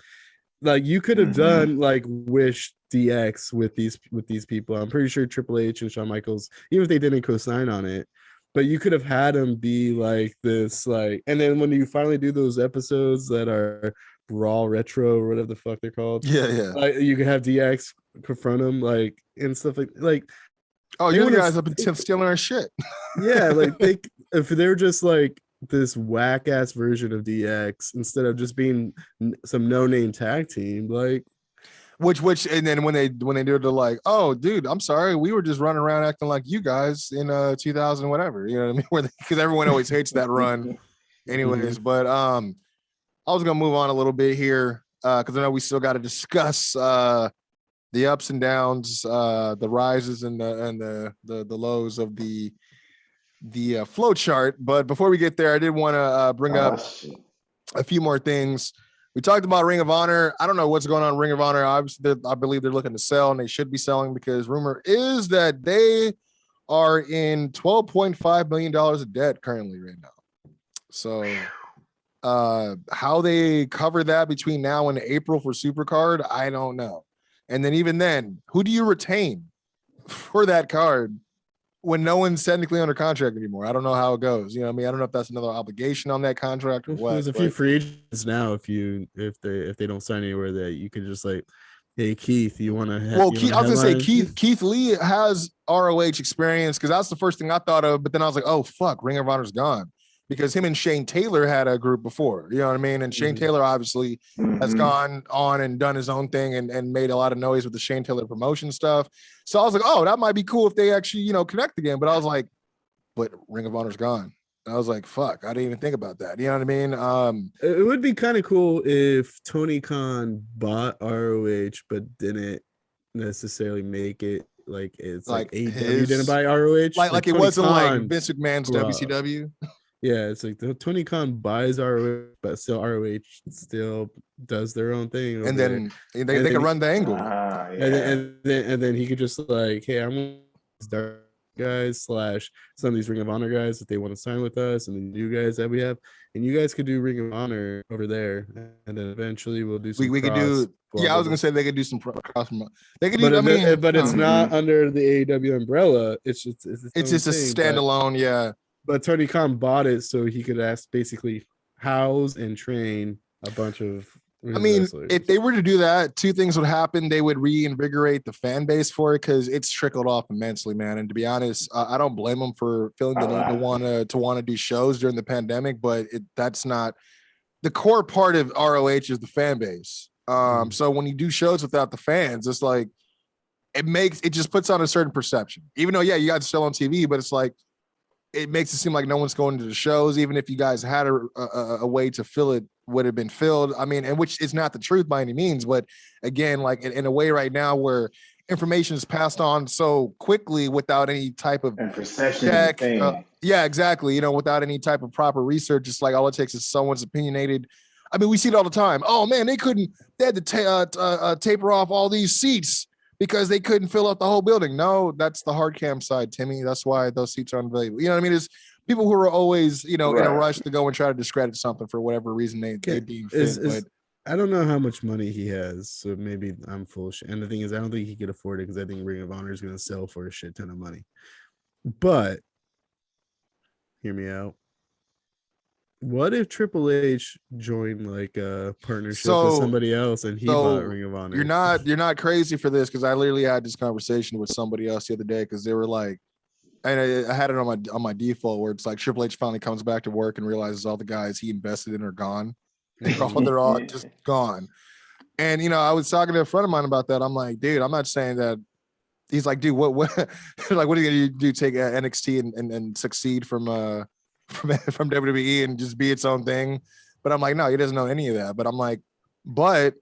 Like you could have done like Wish DX with these people. I'm pretty sure Triple H and Shawn Michaels, even if they didn't co-sign on it, but you could have had them be like this, like, and then when you finally do those episodes that are Raw Retro or whatever the fuck they're called, like you could have DX confront them, like, and stuff like oh, you guys up in stealing our shit. Yeah, like if they're just like this whack ass version of DX instead of just being some no-name tag team, like which and then when they do it, they're like, oh dude, I'm sorry, we were just running around acting like you guys in 2000 whatever, you know what I mean? Because everyone always hates that run anyways. But I was gonna move on a little bit here because I know we still got to discuss the ups and downs, the rises and the lows of the flow chart. But before we get there, I did want to bring up a few more things. We talked about Ring of Honor. I don't know what's going on in Ring of Honor. Obviously, I believe they're looking to sell, and they should be selling because rumor is that they are in $12.5 million of debt currently right now. So how they cover that between now and April for SuperCard, I don't know. And then even then, who do you retain for that card when no one's technically under contract anymore? I don't know how it goes. You know what I mean? I don't know if that's another obligation on that contract or what. There's a few free agents now. If they don't sign anywhere, that you could just like, hey Keith, you want to? Well, Keith, I was gonna say Keith Lee has ROH experience because that's the first thing I thought of. But then I was like, oh fuck, Ring of Honor's gone. Because him and Shane Taylor had a group before, you know what I mean? And Shane Taylor obviously has gone on and done his own thing and made a lot of noise with the Shane Taylor promotion stuff. So I was like, oh, that might be cool if they actually, connect again. But I was like, but Ring of Honor's gone. And I was like, fuck, I didn't even think about that. You know what I mean? It would be kind of cool if Tony Khan bought ROH, but didn't necessarily make it like it's like AEW didn't buy ROH. Like it wasn't like Vince McMahon's WCW. Yeah, it's like the Tony Khan buys ROH, but still ROH still does their own thing. And then they can run the angle. And then he could just like, hey, I'm dark guys / some of these Ring of Honor guys that they want to sign with us, and the new guys that we have, and you guys could do Ring of Honor over there, and then eventually we'll do some. We could do. Yeah, I was gonna say they could do some cross. They could do. But it's not under the AEW umbrella. It's just a standalone. Yeah. But Tony Khan bought it so he could basically house and train a bunch of I mean, if they were to do that, two things would happen. They would reinvigorate the fan base for it because it's trickled off immensely, man. And to be honest, I don't blame them for feeling the need to want to do shows during the pandemic, but that's not the core part of ROH is the fan base. So when you do shows without the fans, it's like it just puts on a certain perception. Even though, yeah, you guys still on TV, but it's like it makes it seem like no one's going to the shows, even if you guys had a way to fill it, would have been filled. I mean, and which is not the truth by any means, but again, like in a way right now where information is passed on so quickly without any type of check. Yeah, exactly. You know, without any type of proper research, it's like all it takes is someone's opinionated. I mean, we see it all the time. Oh man, they had to taper off all these seats because they couldn't fill up the whole building. No, that's the hard cam side, Timmy. That's why those seats are unavailable. You know what I mean? It's people who are always, in a rush to go and try to discredit something for whatever reason they deem fit. But I don't know how much money he has, so maybe I'm full of shit. And the thing is, I don't think he could afford it because I think Ring of Honor is going to sell for a shit ton of money. But hear me out. What if Triple H joined like a partnership with somebody else and he bought Ring of Honor? You're not crazy for this because I literally had this conversation with somebody else the other day because they were like, and I had it on my default where it's like Triple H finally comes back to work and realizes all the guys he invested in are gone. They're all just gone. And I was talking to a friend of mine about that. I'm like, dude, I'm not saying that. He's like, dude, what like what are you gonna do? Take NXT and succeed from WWE and just be its own thing? But I'm like, no, he doesn't know any of that. But I'm like, but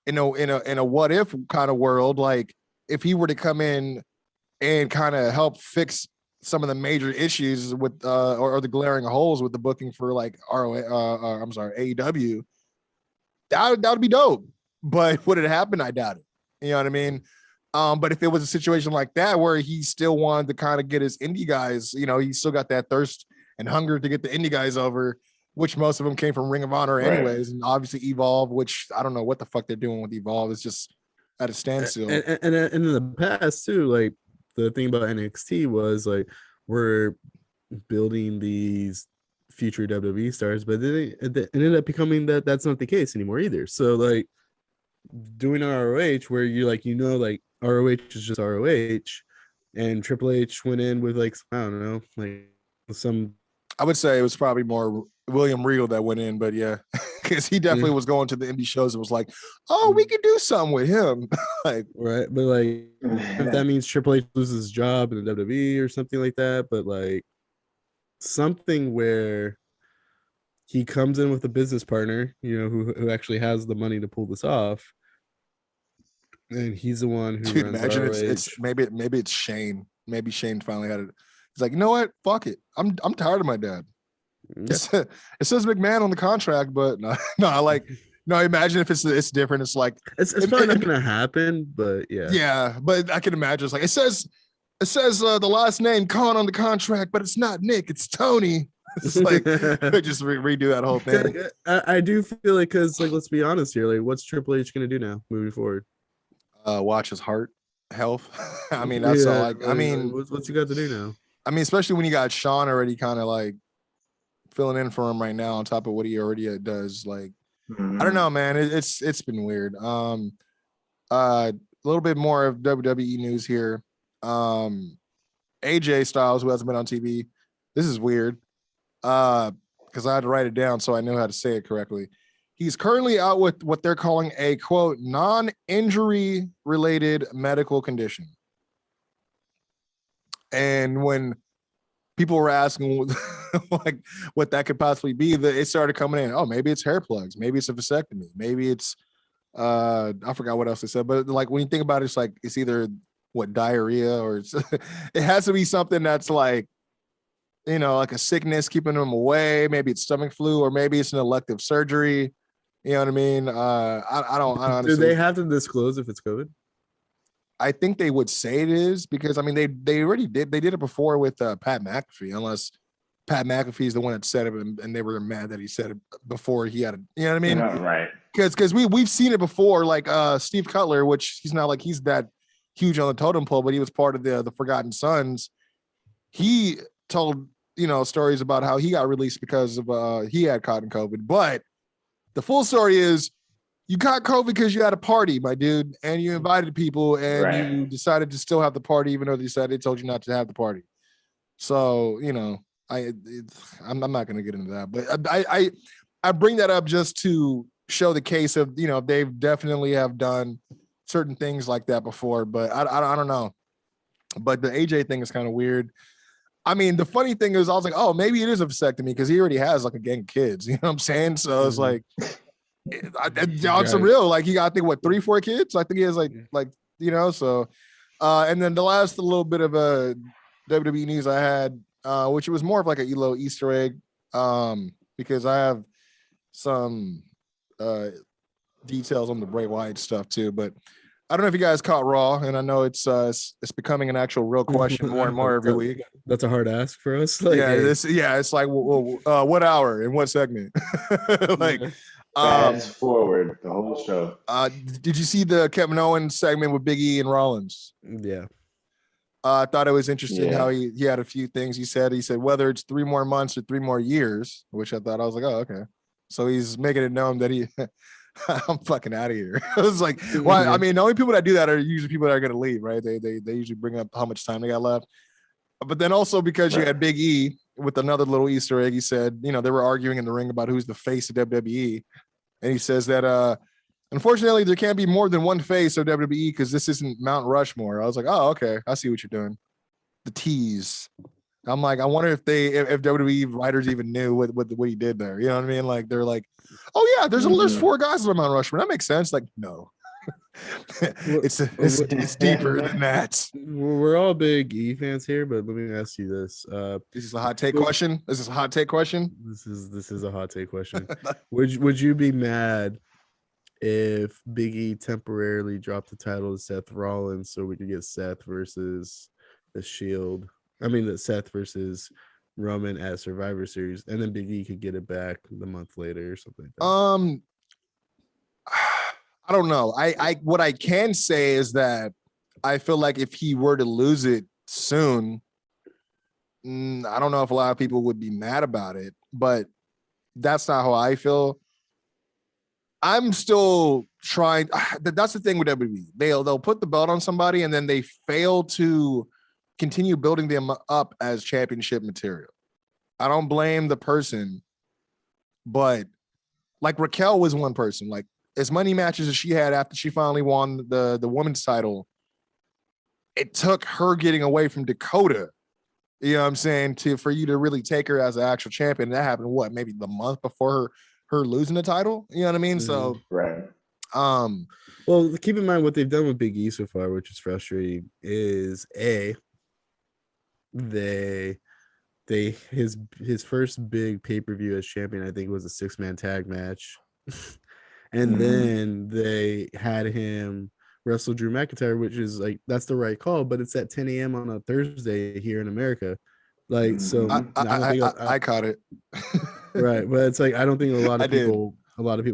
in a what if kind of world, like if he were to come in and kind of help fix some of the major issues with or the glaring holes with the booking for like AEW, that would be dope. But would it happen? I doubt it. You know what I mean? But if it was a situation like that where he still wanted to kind of get his indie guys, he still got that thirst and hunger to get the indie guys over, which most of them came from Ring of Honor anyways, and obviously Evolve, which I don't know what the fuck they're doing with Evolve. It's just at a standstill. And in the past too, like the thing about NXT was like we're building these future WWE stars, but it ended up becoming that's not the case anymore either. So like doing ROH where you're like, like ROH is just ROH, and Triple H went in with like, I don't know, like some. I would say it was probably more William Regal that went in, but yeah, because he definitely was going to the indie shows and was like, oh, we could do something with him. Like, right. But like, if that means Triple H loses his job in the WWE or something like that, but like something where he comes in with a business partner, who actually has the money to pull this off. And he's the one who runs imagine ROH. it's maybe it's Shane. Maybe Shane finally had it. He's like, you know what? Fuck it. I'm tired of my dad. Yeah. It says McMahon on the contract, but no, imagine if it's different. It's like it's probably not gonna happen, but yeah. Yeah, but I can imagine it's like it says the last name Khan on the contract, but it's not Nick, it's Tony. It's like just redo that whole thing. I do feel like because like let's be honest here, like what's Triple H gonna do now moving forward? Watch his heart health. I mean, that's all. I mean, what's he got to do now? I mean, especially when you got Sean already kind of like filling in for him right now, on top of what he already does. Like, I don't know, man. It's been weird. A little bit more of WWE news here. AJ Styles, who hasn't been on TV. This is weird. Because I had to write it down so I know how to say it correctly. He's currently out with what they're calling a, quote, non-injury related medical condition. And when people were asking like what that could possibly be, it started coming in. Oh, maybe it's hair plugs. Maybe it's a vasectomy. Maybe it's, I forgot what else they said. But like when you think about it, it's like it's either diarrhea or it has to be something that's like, like a sickness keeping them away. Maybe it's stomach flu, or maybe it's an elective surgery. You know what I mean? I don't honestly. Do they have to disclose if it's COVID? I think they would say it is because I mean they already did. They did it before with Pat McAfee, unless Pat McAfee is the one that said it, and they were mad that he said it before he had it. You know what I mean? Right. Because we've seen it before, like Steve Cutler, which he's not like he's that huge on the totem pole, but he was part of the Forgotten Sons. He told stories about how he got released because of he had caught in COVID, but the full story is You caught COVID because you had a party, my dude, and you invited people, and you decided to still have the party, even though they told you not to have the party. So, you know, I'm not going to get into that, but I bring that up just to show the case of, you know, they've definitely have done certain things like that before, but I don't know. But the AJ thing is kind of weird. I mean, the funny thing is, I was like, oh, maybe it is a vasectomy because he already has like a gang of kids. You know what I'm saying? So it's like, it's a real, like, he got, I think, what, 3-4 kids? I think he has like, you know, so, and then the last little bit of WWE news I had, which was more of like a little Easter egg, because I have some details on the Bray Wyatt stuff too, but I don't know if you guys caught Raw, and I know it's becoming an actual real question more and more every week. That's a hard ask for us. Like, it's like, what hour and what segment? Like, fast forward the whole show. Did you see the Kevin Owens segment with Big E and Rollins? Yeah. I thought it was interesting how he had a few things he said. He said whether it's 3 more months or 3 more years, which I thought, I was like, oh, okay. So he's making it known that I'm fucking out of here. I was like, well, I mean, the only people that do that are usually people that are going to leave, right? They usually bring up how much time they got left. But then also because you had Big E with another little Easter egg, he said, you know, they were arguing in the ring about who's the face of WWE. And he says that, unfortunately, there can't be more than one face of WWE because this isn't Mount Rushmore. I was like, oh, okay. I see what you're doing. The tease. I'm like, I wonder if WWE writers even knew what he did there. You know what I mean? Like, they're like, oh yeah, there's 4 guys on Mount Rushmore. That makes sense. Like, no, it's deeper than that. We're all big E fans here, but let me ask you this: this is a hot take question. This is a hot take question. This is a hot take question. Would you be mad if Big E temporarily dropped the title to Seth Rollins so we could get Seth versus the Shield? I mean, the Seth versus Roman at Survivor Series, and then Big E could get it back the month later or something like that. I don't know. I what I can say is that I feel like if he were to lose it soon, I don't know if a lot of people would be mad about it, but that's not how I feel. I'm still trying. That's the thing with WWE. They'll put the belt on somebody and then they fail to continue building them up as championship material. I don't blame the person, but like Raquel was one person. Like, as many matches as she had after she finally won the women's title, it took her getting away from Dakota, you know what I'm saying, for you to really take her as an actual champion. That happened, what, maybe the month before her losing the title? You know what I mean? So, right. Well, keep in mind what they've done with Big E so far, which is frustrating, is his first big pay-per-view as champion, I think, was a 6-man tag match. And then they had him wrestle Drew McIntyre, which is like, that's the right call, but it's at 10 a.m. on a Thursday here in America. Like, so I caught it. Right. But it's like, I don't think a lot of people.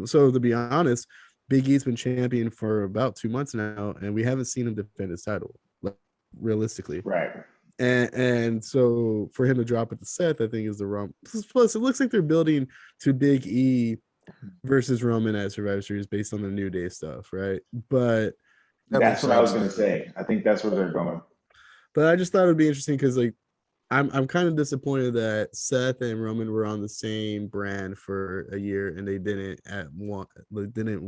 So to be honest, Big E's been champion for about 2 months now, and we haven't seen him defend his title, like, realistically. Right. And so for him to drop it to Seth, I think is the wrong. Plus, it looks like they're building to Big E versus Roman at Survivor Series based on the New Day stuff, right? But that's what I was going to say. I think that's where they're going. But I just thought it would be interesting because, like, I'm kind of disappointed that Seth and Roman were on the same brand for a year and they didn't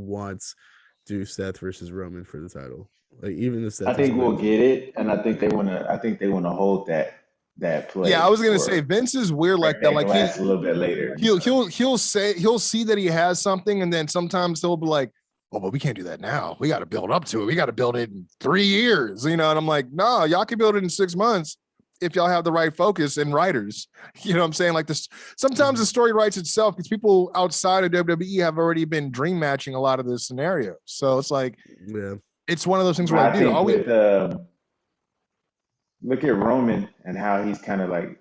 once do Seth versus Roman for the title. Like, even the Seth. I think we'll get it, and I think they want to hold that play. Yeah, I was gonna say Vince is weird like that. Like, a little bit later. He'll see that he has something, and then sometimes he'll be like, "Oh, but we can't do that now. We got to build up to it. We got to build it in 3 years." You know, and I'm like, "No, y'all can build it in 6 months if y'all have the right focus and writers." You know what I'm saying? Like this. Sometimes the story writes itself because people outside of WWE have already been dream matching a lot of the scenarios. So it's like, yeah, it's one of those things where I do. Look at Roman and how he's kind of like,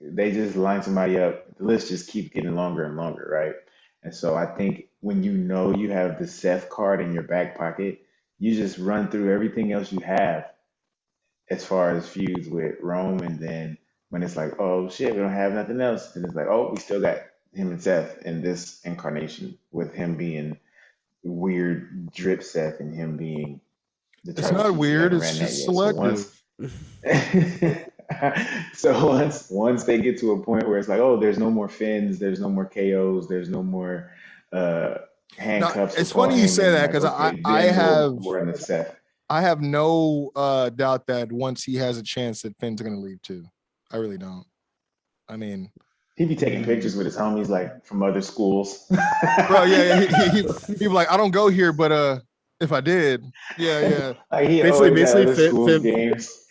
they just line somebody up. The list just keeps getting longer and longer, right? And so I think when you have the Seth card in your back pocket, you just run through everything else you have as far as feuds with Rome. And then when it's like, oh shit, we don't have nothing else, then it's like, oh, we still got him and Seth in this incarnation with him being weird drip Seth and him being the It's tribal not chief. He weird. haven't It's ran that just yet. So selective. once they get to a point where it's like, oh, there's no more fins, there's no more KOs, there's no more uh Now, handcuffs to it's Paul funny you say Heyman, that like because okay, I then have we'll run the Seth. I have no doubt that once he has a chance that Finn's going to leave too. I really don't. I mean, He'd be taking pictures with his homies like from other schools. bro, yeah, he be like, I don't go here, but if I did, yeah. Like he basically, always at other Finn, schools' games.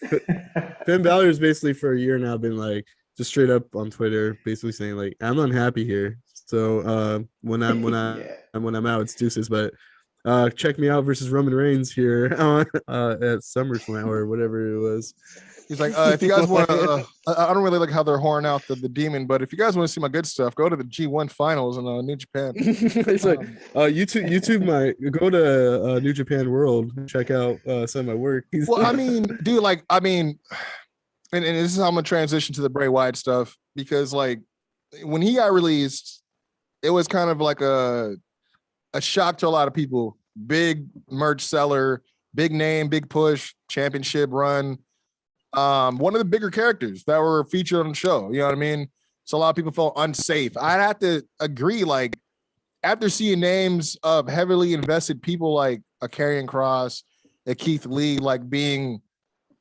Finn Balor's basically for a year now been like just straight up on Twitter, basically saying like I'm unhappy here. So when I'm Yeah. when I'm out, it's deuces. But check me out versus Roman Reigns here at SummerSlam or whatever it was. He's like, if you guys want to, I don't really like how they're whoring out the demon, but if you guys want to see my good stuff, go to the G1 finals in New Japan. It's like YouTube my go to New Japan World, check out some of my work. Well, I mean, dude, like, and this is how I'm gonna transition to the Bray Wyatt stuff, because like when he got released, it was kind of like a shock to a lot of people. Big merch seller, big name, big push, championship run. One of the bigger characters that were featured on the show. You know what I mean? So a lot of people felt unsafe. I'd have to agree, like, after seeing names of heavily invested people like a Karrion Kross, a Keith Lee, like being,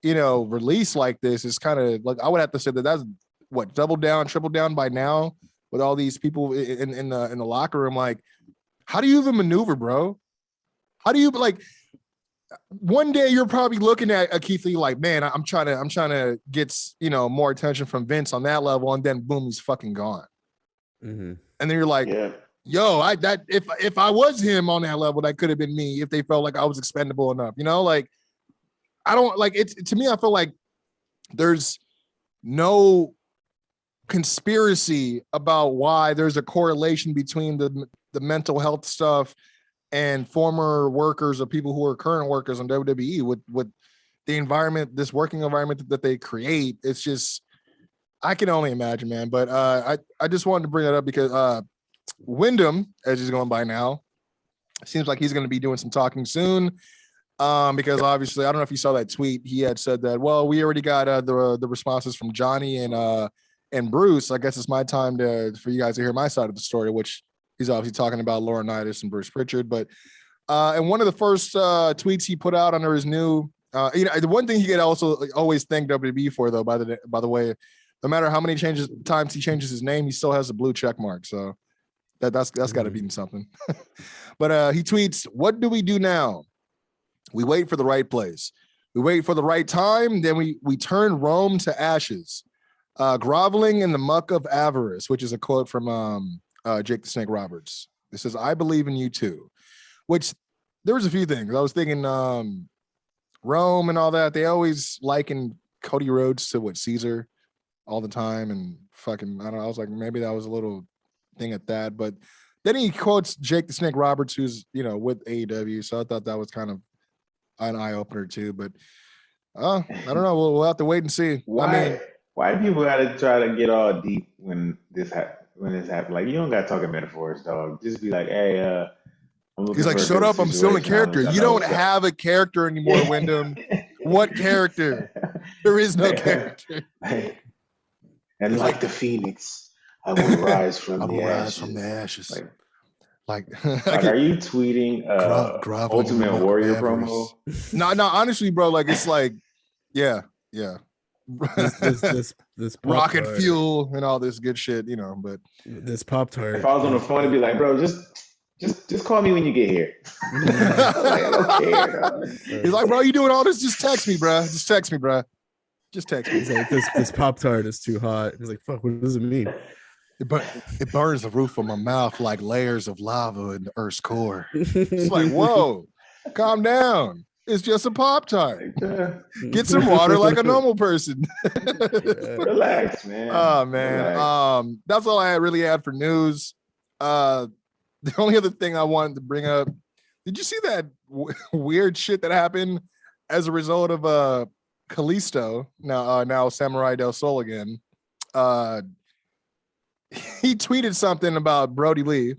released like this, is kind of like, I would have to say that's what, double down, triple down by now with all these people in the locker room. Like, how do you even maneuver, bro? How do you, like, one day you're probably looking at a Keith Lee like, man, I'm trying to get, more attention from Vince on that level, and then boom, he's fucking gone. Mm-hmm. And then you're like, yo, if I was him on that level, that could have been me if they felt like I was expendable enough. Like, I don't like it. To me, I feel like there's no conspiracy about why there's a correlation between the mental health stuff and former workers or people who are current workers on WWE with the environment, this working environment that they create. It's just, I can only imagine, man. But I just wanted to bring that up because Windham, as he's going by now, seems like he's going to be doing some talking soon. Because obviously, I don't know if you saw that tweet. He had said that, well, we already got the responses from Johnny and Bruce. I guess it's my time for you guys to hear my side of the story, which he's obviously talking about Laurinaitis and Bruce Pritchard. But and one of the first tweets he put out under his new, the one thing he could also always thank WWE for, though, by the way, no matter how many times he changes his name, he still has a blue check mark. So that's got to be something. But he tweets, "What do we do now? We wait for the right place. We wait for the right time. Then we turn Rome to ashes, groveling in the muck of avarice," which is a quote from Jake the Snake Roberts. It says, "I believe in you too," which there was a few things. I was thinking Rome and all that. They always liken Cody Rhodes to Caesar all the time. And fucking, I don't know. I was like, maybe that was a little thing at that. But then he quotes Jake the Snake Roberts, who's, with AEW. So I thought that was kind of an eye opener too. But I don't know. We'll have to wait and see. Why do people gotta try to get all deep when this happens? Like, you don't gotta talk in metaphors, dog. Just be like, hey, I'm looking He's like, for a shut good up, I'm still in situation. character. You don't have a character anymore, Windham. What character? There is no character. And like the phoenix, I will rise from the ashes. Like, are you tweeting Ultimate Warrior promo? No, honestly, bro, like, it's like, yeah. This rocket fuel and all this good shit, but this Pop-Tart. If I was on the phone, it'd be like, bro, just call me when you get here. Like, I don't care. He's like, bro, you doing all this? Just text me, bro. Just text me, bro. Just text me. He's like, this Pop-Tart is too hot. He's like, fuck, what does it mean? But it burns the roof of my mouth like layers of lava in the Earth's core. It's like, whoa, calm down. It's just a Pop-Tart. Get some water like a normal person. Relax, man. Oh, man. Relax. That's all I really had for news. The only other thing I wanted to bring up, did you see that weird shit that happened as a result of Kalisto, now Samurai Del Sol again? He tweeted something about Brody Lee,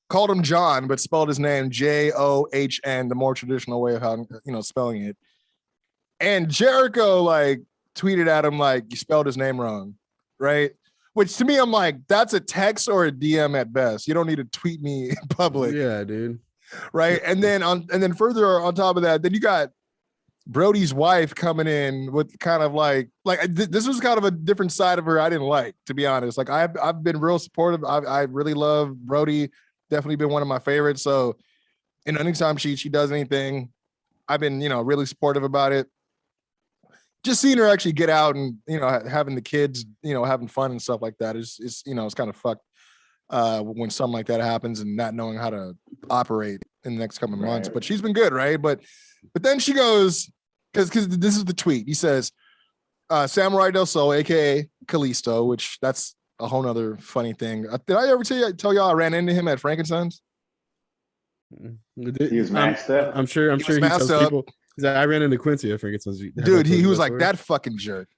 called him John, but spelled his name John, the more traditional way of how spelling it. And Jericho like tweeted at him like, you spelled his name wrong, right? Which to me, I'm like, that's a text or a DM at best. You don't need to tweet me in public. Yeah, dude. Right. And then further on top of that, then you got Brody's wife coming in with kind of like this was kind of a different side of her I didn't like, to be honest. Like I've been real supportive. I really love Brody. Definitely been one of my favorites. So, anytime she does anything, I've been, really supportive about it. Just seeing her actually get out and, having the kids, having fun and stuff like that is it's kind of fucked when something like that happens and not knowing how to operate in the next couple of months. But she's been good, right? But then she goes, because this is the tweet. He says, Samurai Del Sol, aka Kalisto, which that's a whole nother funny thing. Did I ever tell y'all I ran into him at Frankenstein's? He was maxed up. I'm sure he tells people. I ran into Quincy at Frankenstein's. Dude, he was like that fucking jerk.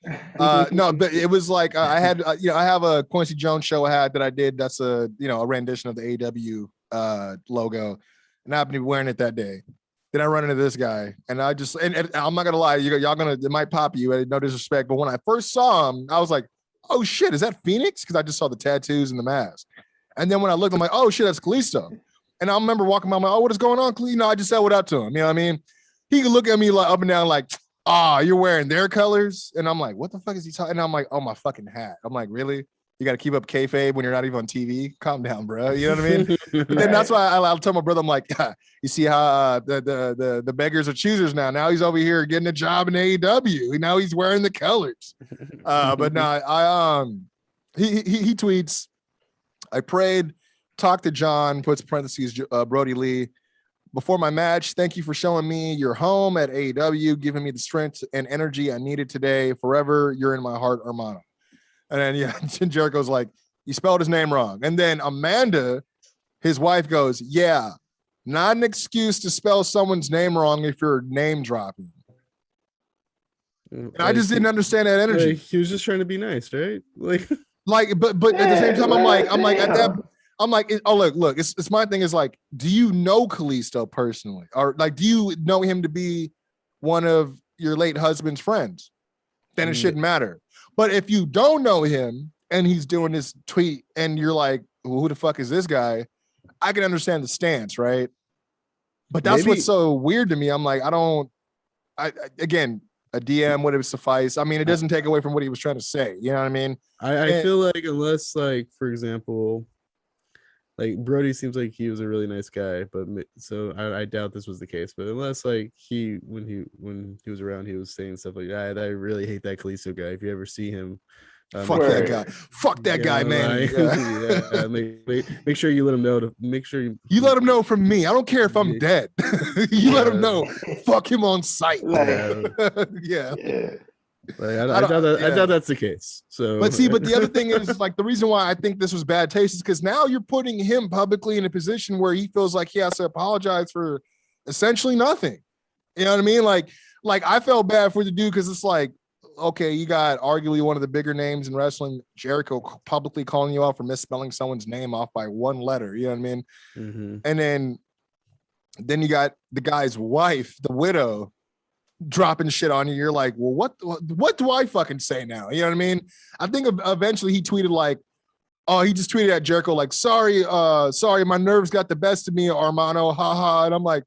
No, but it was like I had, I have a Quincy Jones show hat that I did. That's a rendition of the AW logo, and I happened to be wearing it that day. Then I run into this guy, and I just and I'm not gonna lie, it might pop you. No disrespect, but when I first saw him, I was like, oh shit, is that Phoenix? Because I just saw the tattoos and the mask. And then when I looked, I'm like, oh shit, that's Kalisto. And I remember walking by, I'm like, oh, what is going on, Kalisto? I just said what up to him. You know what I mean? He could look at me like up and down, like, you're wearing their colors. And I'm like, what the fuck is he talking? And I'm like, oh, my fucking hat. I'm like, really? You got to keep up kayfabe when you're not even on TV? Calm down, bro. You know what I mean? But then that's why I'll tell my brother, I'm like, you see how the beggars are choosers now. Now he's over here getting a job in AEW. Now he's wearing the colors. But no, he tweets, I prayed, talked to John, puts parentheses, Brody Lee. Before my match, thank you for showing me your home at AEW, giving me the strength and energy I needed today. Forever, you're in my heart, Hermano. And then Jericho's like, you spelled his name wrong. And then Amanda, his wife, goes, yeah, not an excuse to spell someone's name wrong if you're name dropping. And I just didn't understand that energy. Like, he was just trying to be nice, right? But at the same time, I'm like at that. I'm like, oh, look, it's my thing is like, do you know Kalisto personally? Or like, do you know him to be one of your late husband's friends? Then it shouldn't matter. But if you don't know him and he's doing this tweet and you're like, well, who the fuck is this guy? I can understand the stance, right? But that's what's so weird to me. I'm like, again, a DM would have sufficed. I mean, it doesn't take away from what he was trying to say. You know what I mean? I feel like unless, like, for example, like Brody seems like he was a really nice guy, but so I doubt this was the case. But unless like when he was around, he was saying stuff like, I really hate that Kalisto guy. If you ever see him, fuck that guy, man. Make sure you let him know. Make sure you let him know from me. I don't care if I'm dead. You let him know. Fuck him on sight. Yeah. Like, I doubt that's the case. So, but the other thing is like the reason why I think this was bad taste is because now you're putting him publicly in a position where he feels like he has to apologize for essentially nothing. You know what I mean? Like I felt bad for the dude because it's like, okay, you got arguably one of the bigger names in wrestling, Jericho, publicly calling you out for misspelling someone's name off by one letter. You know what I mean? Mm-hmm. And then you got the guy's wife, the widow, dropping shit on you. You're like, well, what do I fucking say now? You know what I mean? I think eventually he tweeted like, he just tweeted at Jericho like, sorry, my nerves got the best of me, Armano, haha. And I'm like,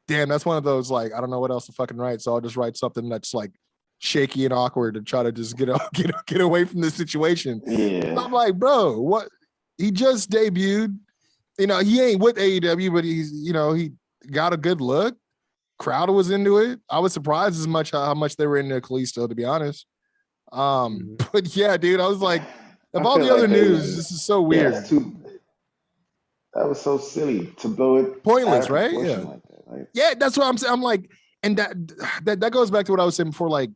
damn, that's one of those like, I don't know what else to fucking write, so I'll just write something that's like shaky and awkward to try to just get away from the situation. Yeah. I'm like, bro, what? He just debuted. You know, he ain't with AEW, but he's, he got a good look. Crowd was into it. I was surprised as much how much they were into Kalisto, to be honest. But yeah, dude, I was like, of all the other news, this is so weird. That was so silly to blow it. Pointless, right? Yeah. Like that. Yeah, that's what I'm saying. I'm like, and that goes back to what I was saying before. Like,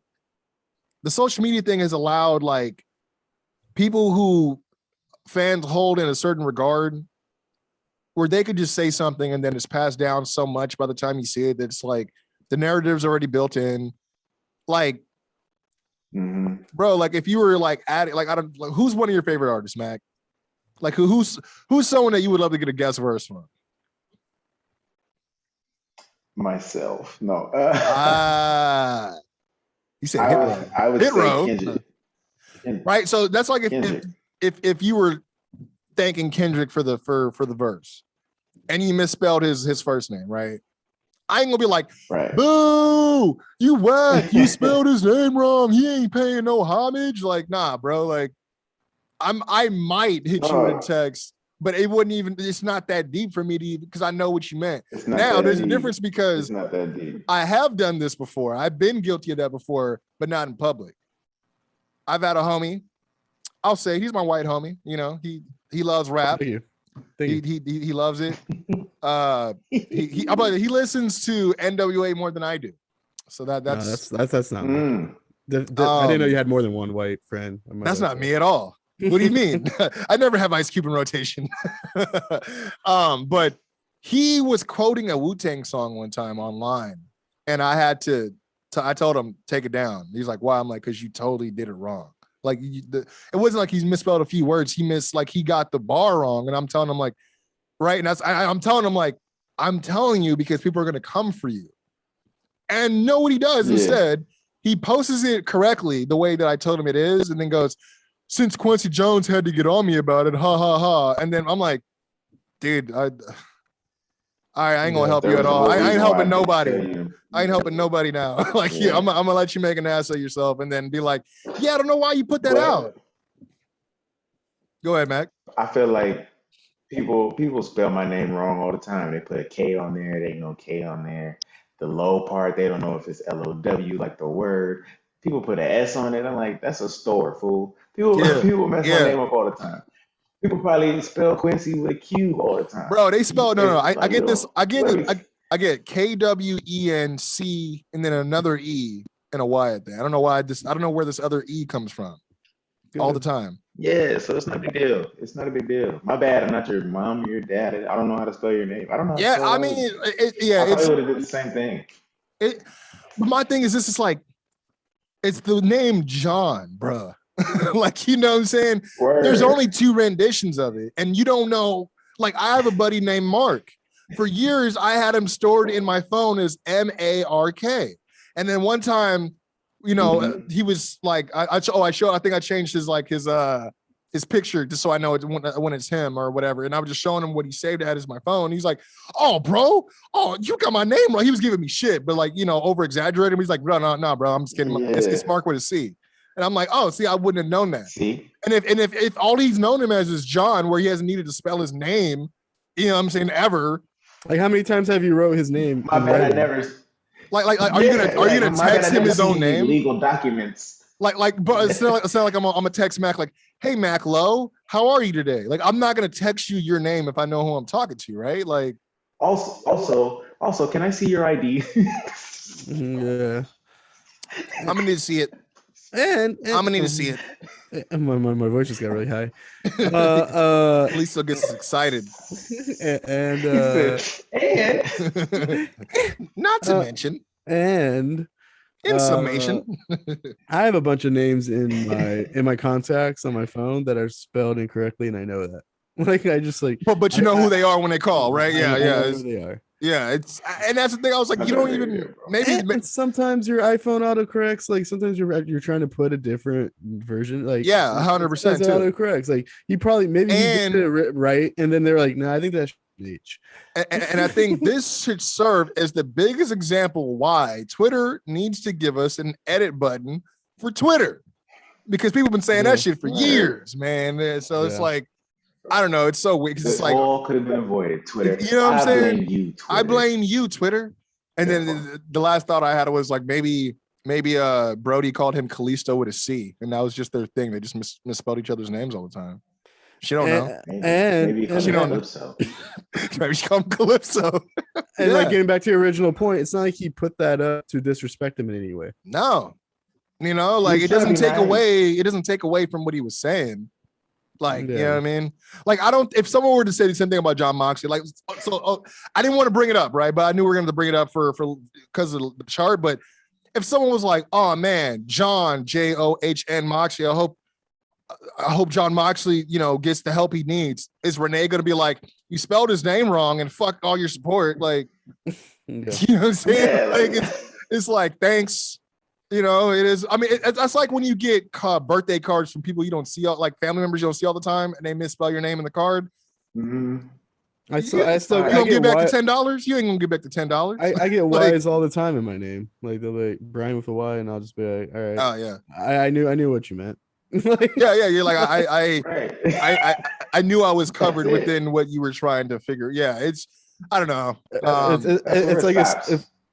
the social media thing has allowed like people who fans hold in a certain regard, where they could just say something and then it's passed down so much by the time you see it that it's like the narrative's already built in. Like, bro, like if you were like at it, like I don't like, who's one of your favorite artists, Mac? Like who's someone that you would love to get a guest verse from? Myself. No. You said Hit Row. I would Hit say Row. Kendrick. Right. So that's like if you were thanking Kendrick for the verse and you misspelled his first name, right? I ain't gonna be like, right. Boo, you whack, you spelled his name wrong. He ain't paying no homage. Like, nah, bro. Like, I might hit you with a text, but it wouldn't even, it's not that deep for me to even, because I know what you meant. Now there's a difference because it's not that deep. I have done this before. I've been guilty of that before, but not in public. I've had a homie, I'll say he's my white homie, you know, he loves rap. Thank you. He loves it. He listens to NWA more than I do. So that's not me. I didn't know you had more than one white friend. That's not me at all. What do you mean? I never have Ice Cube in rotation. But he was quoting a Wu-Tang song one time online, and I had I told him, take it down. He's like, why? I'm like, because you totally did it wrong. Like it wasn't like he's misspelled a few words. He got the bar wrong. And I'm telling him like, right. And I'm telling him like, I'm telling you because people are going to come for you. And know what he does instead? He posts it correctly the way that I told him it is. And then goes, since Quincy Jones had to get on me about it, ha ha ha. And then I'm like, dude, I ain't gonna help you at all. I ain't helping nobody. I ain't helping nobody now. Like, yeah, I'm gonna let you make an ass of yourself and then be like, yeah, I don't know why you put that out. Go ahead, Mac. I feel like people spell my name wrong all the time. They put a K on there, they ain't no K on there. The low part, they don't know if it's LOW, like the word. People put an S on it. I'm like, that's a store, fool. People mess my name up all the time. People probably spell Quincy with a Q all the time. Bro, they spell no. I get this. I get KWENC and then another E and a Y at there. I don't know why I don't know where this other E comes from. All the time. Yeah, so it's not a big deal. It's not a big deal. My bad. I'm not your mom or your dad. I don't know how to spell your name. I don't know. Yeah, I mean, I would have did the same thing. But my thing is, this is like, it's the name John, bruh. Like, you know what I'm saying? Word. There's only 2 renditions of it, and you don't know. Like, I have a buddy named Mark. For years, I had him stored in my phone as MARK. And then one time, you know, he was like, I think I changed his picture just so I know when it's him or whatever. And I was just showing him what he saved as my phone. He's like, oh, bro, you got my name right. He was giving me shit, but like, you know, over exaggerating. He's like, no, bro, I'm just kidding. Yeah. It's Mark with a C. And I'm like, oh, see, I wouldn't have known that. See? And if all he's known him as is John, where he hasn't needed to spell his name, you know what I'm saying, ever. Like, how many times have you wrote his name? My bad, I never. Like, are you gonna text him his own name? Legal documents. But it's not like I'm a text Mac like, hey Mac Lowe, how are you today? Like, I'm not gonna text you your name if I know who I'm talking to, right? Like, also, can I see your ID? Yeah, I'm gonna need to see it. And I'm gonna need to see it. My voice just got really high. At least he'll get excited. And not to mention. And in summation, I have a bunch of names in my contacts on my phone that are spelled incorrectly, and I know that. Like, I just like. But you know who they are when they call, right? Yeah. I know who they are. Yeah, and that's the thing. I was like, you don't even and sometimes your iPhone autocorrects. Like, sometimes you're trying to put a different version. Like, 100% too. Autocorrects. Like, he did it right, and then they're like, no, I think that's H. And I think this should serve as the biggest example why Twitter needs to give us an edit button for Twitter, because people have been saying that shit for years, man. So it's like, I don't know. It's so weird because it's like all could have been avoided. Twitter. You know what I'm saying? Blame you, Twitter. I blame you, Twitter. And then the last thought I had was like maybe Brody called him Kalisto with a C, and that was just their thing. They just misspelled each other's names all the time. She don't know. Maybe she don't know. Maybe she called him Calypso. And like, getting back to your original point, it's not like he put that up to disrespect him in any way. No, you know, like, it doesn't take away. It doesn't take away from what he was saying. Like, you know what I mean? Like, if someone were to say the same thing about John Moxley, like, I didn't want to bring it up, right? But I knew we were going to bring it up for because of the chart. But if someone was like, oh man, John, John Moxley, I I hope John Moxley, gets the help he needs. Is Renee going to be like, you spelled his name wrong and fuck all your support? Like, Yeah. you know what I'm saying? Yeah, like it's like, thanks. It is. I mean, that's like when you get birthday cards from people you don't see, like family members you don't see all the time, and they misspell your name in the card. Mm-hmm. I still you gonna give back the $10? You ain't gonna give back the $10. I get Y's all the time in my name. Like they're like Brian with a Y, and I'll just be like, all right. Oh yeah. I knew what you meant. Yeah. You're like Right. I knew I was covered within what you were trying to figure. Yeah, it's I don't know. It's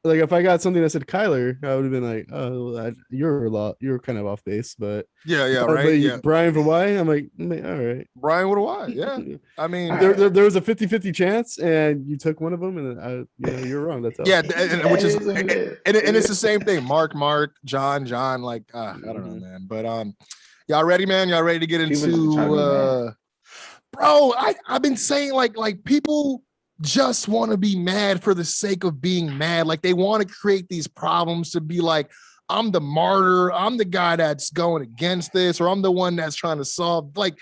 like if I got something that said Kyler, I would have been like, oh, you're kind of off base, but yeah, right. Yeah. Brian for Y, I'm like, all right. Brian with a Y. Yeah. I mean, there was a 50-50 chance, and you took one of them, and you're wrong. That's all. Yeah, and which is and it's the same thing. Mark, John, like I don't know, man. But y'all ready, man? Y'all ready to get into bro? I've been saying like people just want to be mad for the sake of being mad. Like they want to create these problems to be like, I'm the martyr, I'm the guy that's going against this, or I'm the one that's trying to solve. Like,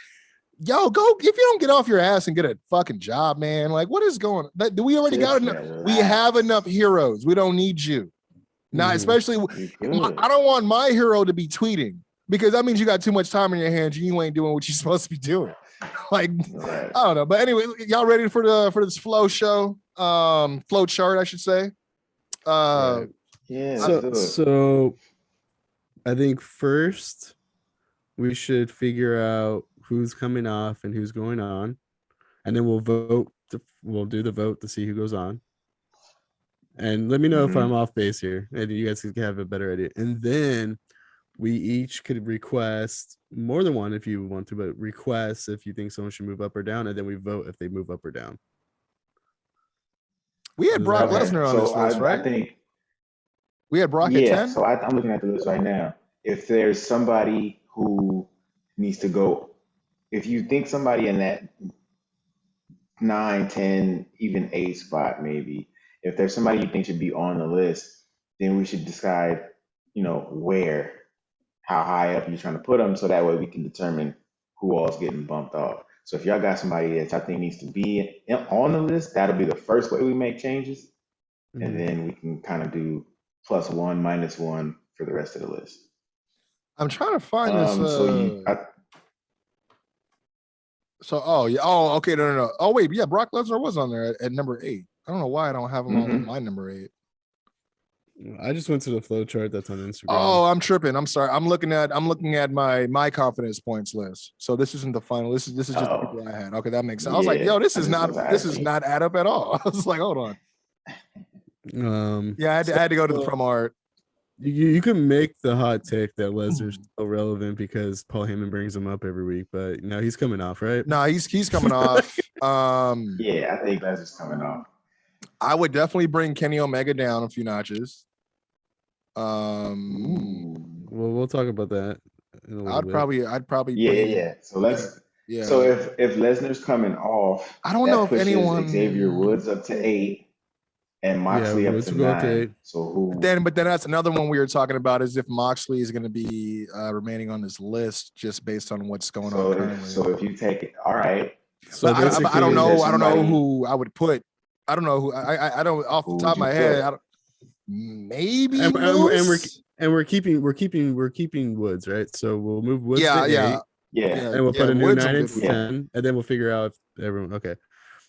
yo, go if you don't get off your ass and get a fucking job, man. Like, what is going on? Do we already got enough? We have enough heroes. We don't need you. Now, especially I don't want my hero to be tweeting, because that means you got too much time in your hands and you ain't doing what you're supposed to be doing. Like, I don't know. But anyway, y'all ready for this flow show? Flow chart, I should say. Yeah. So I think first we should figure out who's coming off and who's going on, and then we'll vote. We'll do the vote to see who goes on. And let me know if I'm off base here, and you guys can have a better idea. And then we each could request more than one if you want to, but request if you think someone should move up or down, and then we vote if they move up or down. We had Brock Lesnar on this list, right? I think we had Brock at 10. So I'm looking at the list right now. If there's somebody who needs to go, if you think somebody in that 9, 10, even 8 spot, maybe, if there's somebody you think should be on the list, then we should decide, where, how high up you're trying to put them, so that way we can determine who all's getting bumped off. So if y'all got somebody that I think needs to be on the list, that'll be the first way we make changes. And then we can kind of do +1, -1 for the rest of the list. I'm trying to find this. Okay. No. Oh, wait. Yeah, Brock Lesnar was on there at number 8. I don't know why I don't have him on my number 8. I just went to the flow chart that's on Instagram. Oh, I'm tripping. I'm sorry. I'm looking at my confidence points list. So this isn't the final. This is just the people I had. Okay, that makes sense. I was like, yo, this is not add up at all. I was like, hold on. I had to go to the promo art. You can make the hot take that Lesnar's so relevant because Paul Heyman brings him up every week, but no, he's coming off, right? No, he's coming off. I think Lesnar's coming off. I would definitely bring Kenny Omega down a few notches. Well, we'll talk about that. I'd probably. Yeah. So So if Lesnar's coming off, I don't know if anyone. Xavier Woods up to 8. And Moxley up to 9. So who? But then that's another one we were talking about, is if Moxley is going to be remaining on this list just based on what's going on currently. So if you take it, all right. So I don't know who I would put. I don't know who I don't off the top of my head. Maybe and we're keeping Woods, right? So we'll move Woods. Yeah. And we'll put a new 9 and 10, and then we'll figure out if everyone. Okay.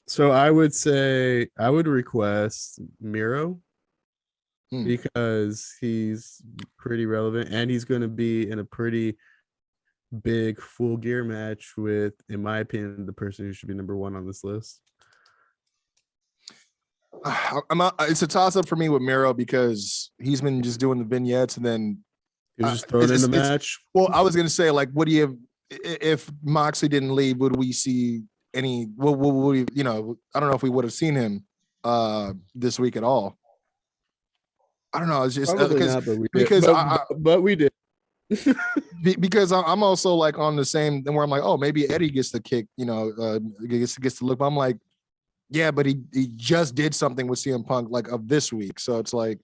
So I would say I would request Miro because he's pretty relevant, and he's going to be in a pretty big Full Gear match with, in my opinion, the person who should be number 1 on this list. It's a toss up for me with Miro because he's been just doing the vignettes, and then he was just thrown in the match. Well, I was going to say, like, what do you if Moxley didn't leave? Would we see any? I don't know if we would have seen him this week at all. I don't know. It's just but we did. Because I'm also like on the same, and where I'm like, oh, maybe Eddie gets the kick, gets to look. But I'm like, yeah, but he just did something with CM Punk like of this week, so it's like,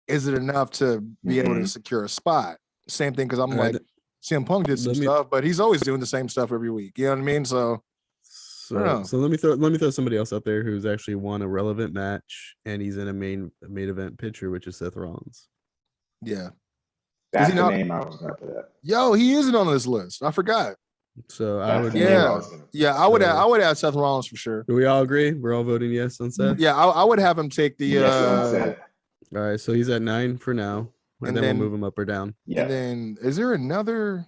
is it enough to be able to secure a spot? Same thing, because I'm like, CM Punk did some stuff, but he's always doing the same stuff every week. You know what I mean? So let me throw somebody else out there who's actually won a relevant match, and he's in a main event picture, which is Seth Rollins. Yeah, that's the name I was gonna put up. Yo, he isn't on this list. I forgot. So I would, I would have Seth Rollins for sure. Do we all agree? We're all voting yes on Seth. Yeah, I would have him take the. Yes on Seth. All right, so he's at 9 for now, and then we'll move him up or down. Yeah. And then is there another?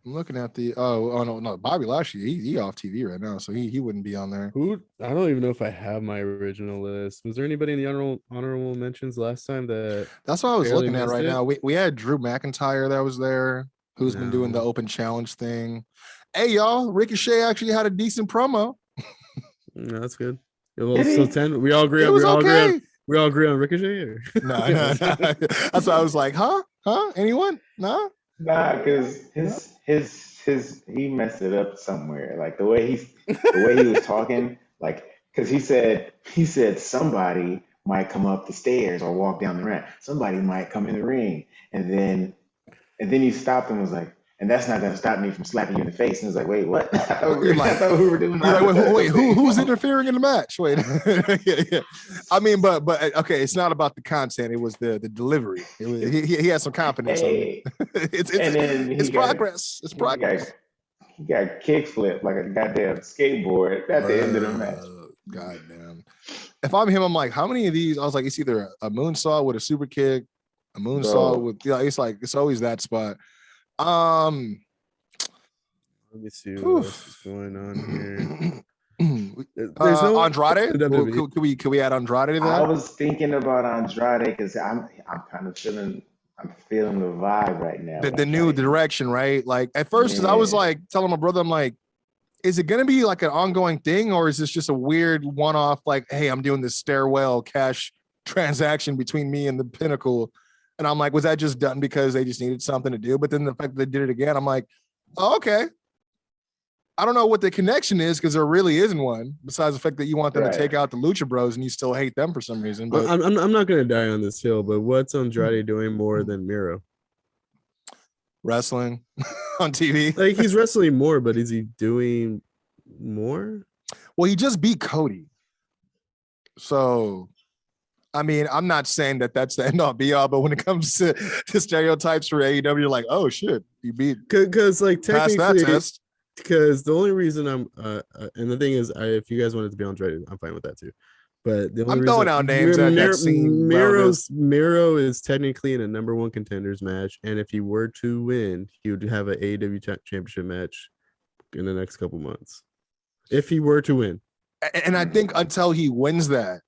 I'm looking at the no, Bobby Lashley, he off TV right now, so he wouldn't be on there. Who? I don't even know if I have my original list. Was there anybody in the honorable mentions last time that's what I was looking at right now. We had Drew McIntyre that was there, who's been doing the open challenge thing. Hey y'all, Ricochet actually had a decent promo. No, that's good. Well, so 10. We all agree. We all agree on Ricochet. Or? No. That's why I was like, huh? Anyone? No. Nah, because his he messed it up somewhere. Like the way he was talking, like because he said somebody might come up the stairs or walk down the ramp. Somebody might come in the ring, and then he stopped and was like, and that's not gonna stop me from slapping you in the face. And it's like, wait, what? I thought we were doing. Wait, who's interfering in the match? Wait, yeah. I mean, but okay, it's not about the content. It was the delivery. He had some confidence. Hey. It's progress. It's progress. He got kick flip like a goddamn skateboard at the end of the match. Goddamn. If I'm him, I'm like, how many of these? I was like, it's either a moonsault with a super kick, a moonsault with. Yeah, it's like it's always that spot. Let me see what else is going on here. There's no Andrade. Could we add Andrade to that? I was thinking about Andrade because I'm kind of feeling the vibe right now. The new direction, right? Like at first, I was like telling my brother, I'm like, is it gonna be like an ongoing thing, or is this just a weird one-off? Like, hey, I'm doing this stairwell cash transaction between me and the Pinnacle. And I'm like, was that just done because they just needed something to do? But then the fact that they did it again, I'm like, oh, okay. I don't know what the connection is because there really isn't one. Besides the fact that you want them to take out the Lucha Bros and you still hate them for some reason. But I'm not going to die on this hill. But what's Andrade doing more than Miro? Wrestling on TV. Like he's wrestling more, but is he doing more? Well, he just beat Cody. So. I mean, I'm not saying that that's the end all be all, but when it comes to stereotypes for AEW, you're like, oh shit, you beat because like technically that test. Because the only reason I'm and the thing is, if you guys wanted to be on Andrade, I'm fine with that too. But the only I'm throwing out names. Miro is technically in a number one contenders match, and if he were to win, he would have an AEW championship match in the next couple months. If he were to win, and I think until he wins that.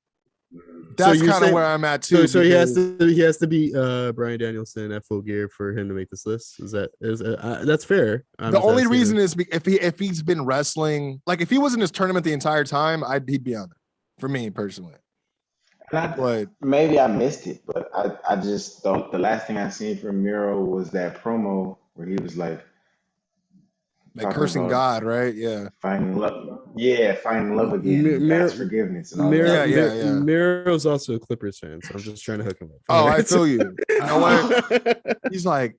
That's kind of where I'm at too. So he has to be Bryan Danielson at Full Gear for him to make this list. That's fair? The only reason is if he's been wrestling, like if he was in his tournament the entire time, he'd be on it for me personally. But maybe I missed it, but I just thought the last thing I seen from Miro was that promo where he was like cursing God, right? Yeah. Finding love. Yeah, finding love again. That's forgiveness and all that. Miro's also a Clippers fan, so I'm just trying to hook him up. Oh, I feel you. You know what? He's like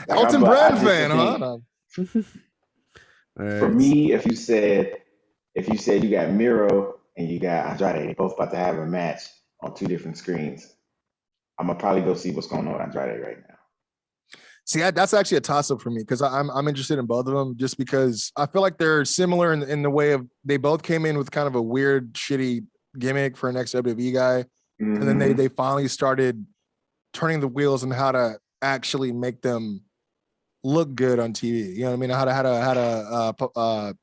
Elton Brand fan, huh? For me, if you said you got Miro and you got Andrade, they both about to have a match on two different screens, I'm gonna probably go see what's going on with Andrade right now. See, that's actually a toss-up for me because I'm interested in both of them just because I feel like they're similar in the way of they both came in with kind of a weird, shitty gimmick for an ex-WWE guy. Mm-hmm. And then they finally started turning the wheels on how to actually make them look good on TV. You know what I mean? How to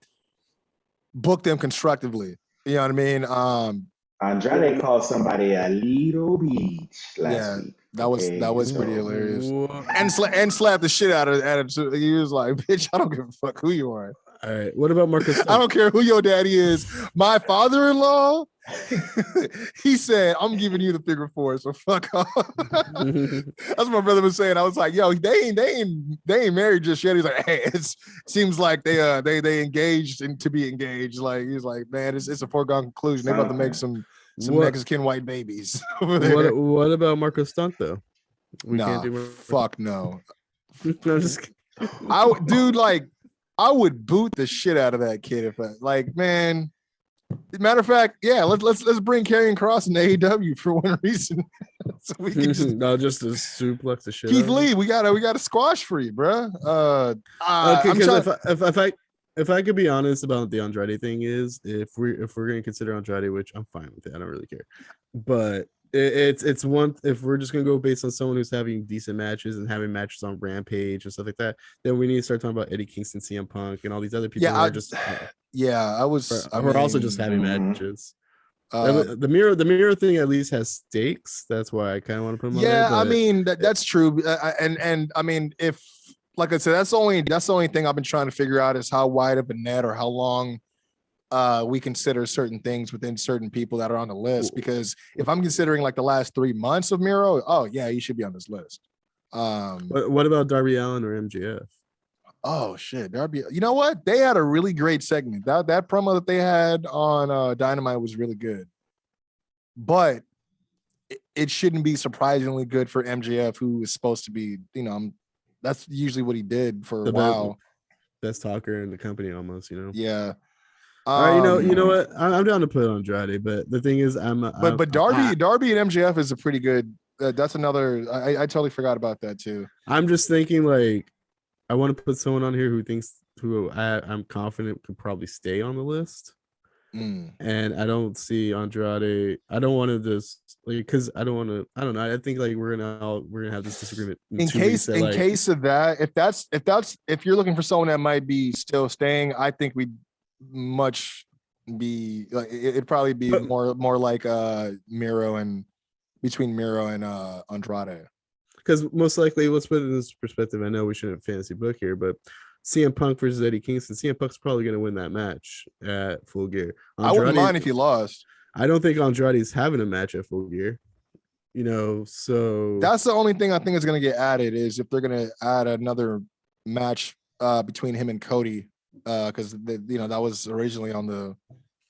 book them constructively. You know what I mean? Andrade called somebody a little bitch last week. That was pretty hilarious. And slapped the shit out of it. He was like, bitch, I don't give a fuck who you are. All right. What about Marcus? I don't care who your daddy is. My father-in-law, he said, I'm giving you the figure four, so fuck off. That's what my brother was saying. I was like, yo, they ain't married just yet. He's like, hey, it seems like they engaged and to be engaged. Like he's like, man, it's a foregone conclusion. They're about to make some Mexican white babies over there. What about Marco Stunt though? Fuck no. No, just kidding. I would boot the shit out of that kid if man. Matter of fact, yeah, let's bring Karrion Kross in AEW for one reason, so we can just to suplex the shit. Keith Lee, we got a squash for you, bro. Okay, because if I could be honest about the Andrade thing is if we're gonna consider Andrade, which I'm fine with it, I don't really care, but it's one if we're just gonna go based on someone who's having decent matches and having matches on Rampage and stuff like that, then we need to start talking about Eddie Kingston, CM Punk, and all these other people who are just we're also just having matches. The mirror thing at least has stakes. That's why I kind of want to put them on there. Yeah, I mean that's true, and I mean if like I said, that's the only thing I've been trying to figure out is how wide of a net or how long we consider certain things within certain people that are on the list. Because if I'm considering like the last 3 months of Miro, oh yeah, he should be on this list. What about Darby Allin or MJF? Oh shit, Darby. You know what? They had a really great segment. That promo that they had on Dynamite was really good. But it shouldn't be surprisingly good for MJF, who is supposed to be, that's usually what he did for a while. Best talker in the company almost, Yeah. All right, you know what? I'm down to put on Andrade, but the thing is, but Darby and MJF is a pretty good. That's another. I totally forgot about that too. I'm just thinking like, I want to put someone on here who I'm confident could probably stay on the list. And I don't see Andrade. I don't want to just because I don't want to. I don't know. I think like we're gonna have this disagreement in case of that. If you're looking for someone that might be still staying, I think we'd much be like it'd probably be more like Miro and between Miro and Andrade. Because most likely, let's put it in this perspective. I know we shouldn't fantasy book here, but CM Punk versus Eddie Kingston. CM Punk's probably going to win that match at Full Gear. I wouldn't mind if he lost. I don't think Andrade's having a match at Full Gear. So that's the only thing I think is going to get added is if they're going to add another match between him and Cody, because that was originally on the.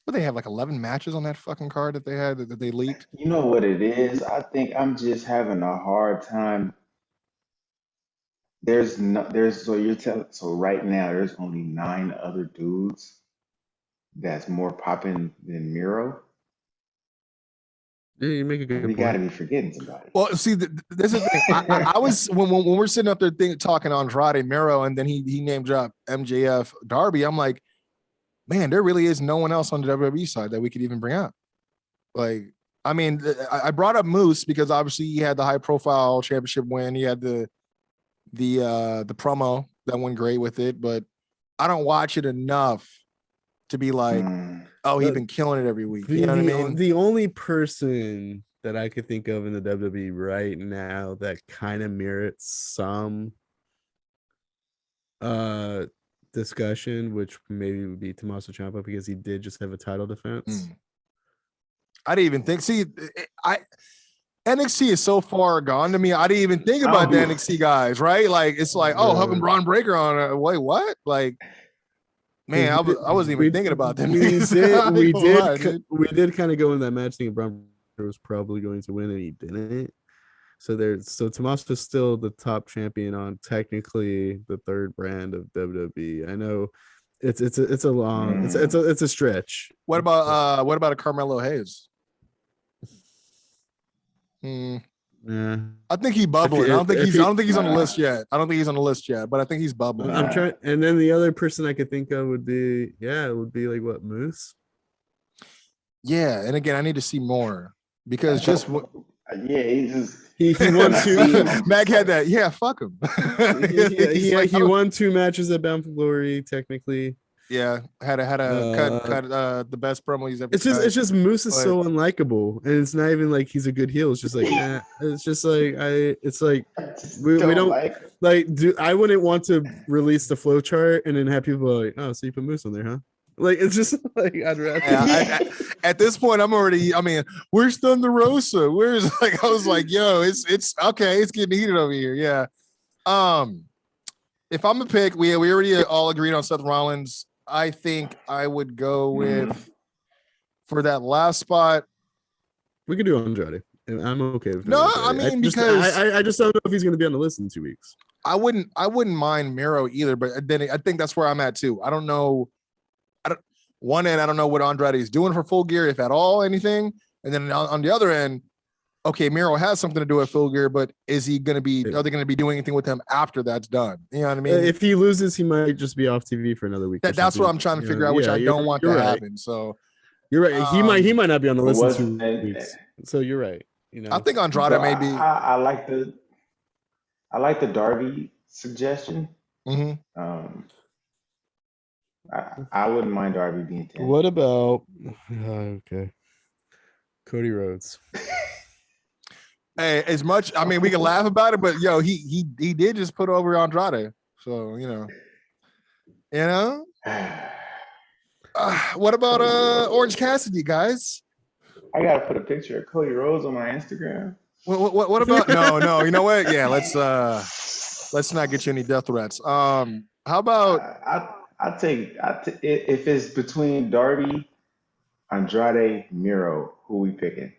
But they have like 11 matches on that fucking card that they had that they leaked. You know what it is? I think I'm just having a hard time. So right now there's only 9 other dudes that's more popping than Miro. Yeah, you make a good point. We got to be forgetting somebody. Well, see, this is the thing. I was when we're sitting up there talking Andrade, Miro, and then he name dropped MJF, Darby. I'm like, man, there really is no one else on the WWE side that we could even bring up. Like, I mean, I brought up Moose because obviously he had the high profile championship win. He had the promo that went great with it, but I don't watch it enough to be like, oh, he's been killing it every week. You know what I mean? The only person that I could think of in the WWE right now that kind of merits some discussion, which maybe would be Tommaso Ciampa because he did just have a title defense. I didn't even think. See, NXT is so far gone to me. I didn't even think about the NXT guys, right? Like it's like, oh, how come Braun Breaker on? Wait, what? Like, man, I wasn't even thinking about them. We did kind of go in that match thinking Braun Breaker was probably going to win, and he didn't. So Tommaso's still the top champion on technically the third brand of WWE. I know it's a long it's a stretch. What about a Carmelo Hayes? Yeah. I think he's bubbling. I don't think he's on the list yet. But I think he's bubbling. I'm trying, and then the other person I could think of would be like what, Moose? Yeah, and again, I need to see more because just he won 2. Mac had that. Yeah, fuck him. He won 2 matches at Bound for Glory, technically. Yeah, had a cut the best promo he's ever. It's just Moose is so unlikable, and it's not even like he's a good heel. It's just like it's just like we don't like. I wouldn't want to release the flow chart and then have people like, oh, so you put Moose on there, huh? Like it's just like I'd rather. At this point, I'm already. I mean, where's Thunder Rosa? Where's I was like, yo, it's okay. It's getting heated over here. Yeah. If I'm a pick, we already all agreed on Seth Rollins. I think I would go with for that last spot. We could do Andrade. I'm okay with no. Andrade. I mean, because I just don't know if he's going to be on the list in 2 weeks. I wouldn't mind Miro either, but then I think that's where I'm at too. I don't know. I don't know what Andrade is doing for Full Gear, if at all, anything. And then on the other end, okay, Miro has something to do with Full Gear, but is he going to be? Are they going to be doing anything with him after that's done? You know what I mean? If he loses, he might just be off TV for another week. That's what I'm trying to figure out, which I don't want to happen. So you're right. He might not be on the list in 2 weeks. So you're right. I think Andrade may be. I like the Darby suggestion. Mm-hmm. I wouldn't mind Darby being 10. What about Cody Rhodes? Hey, as much, I mean, we can laugh about it, but yo, he did just put over Andrade. So, what about Orange Cassidy, guys? I gotta put a picture of Cody Rhodes on my Instagram. What about no, you know what? Yeah, let's not get you any death threats. How about I'll take if it's between Darby, Andrade, Miro, who we picking?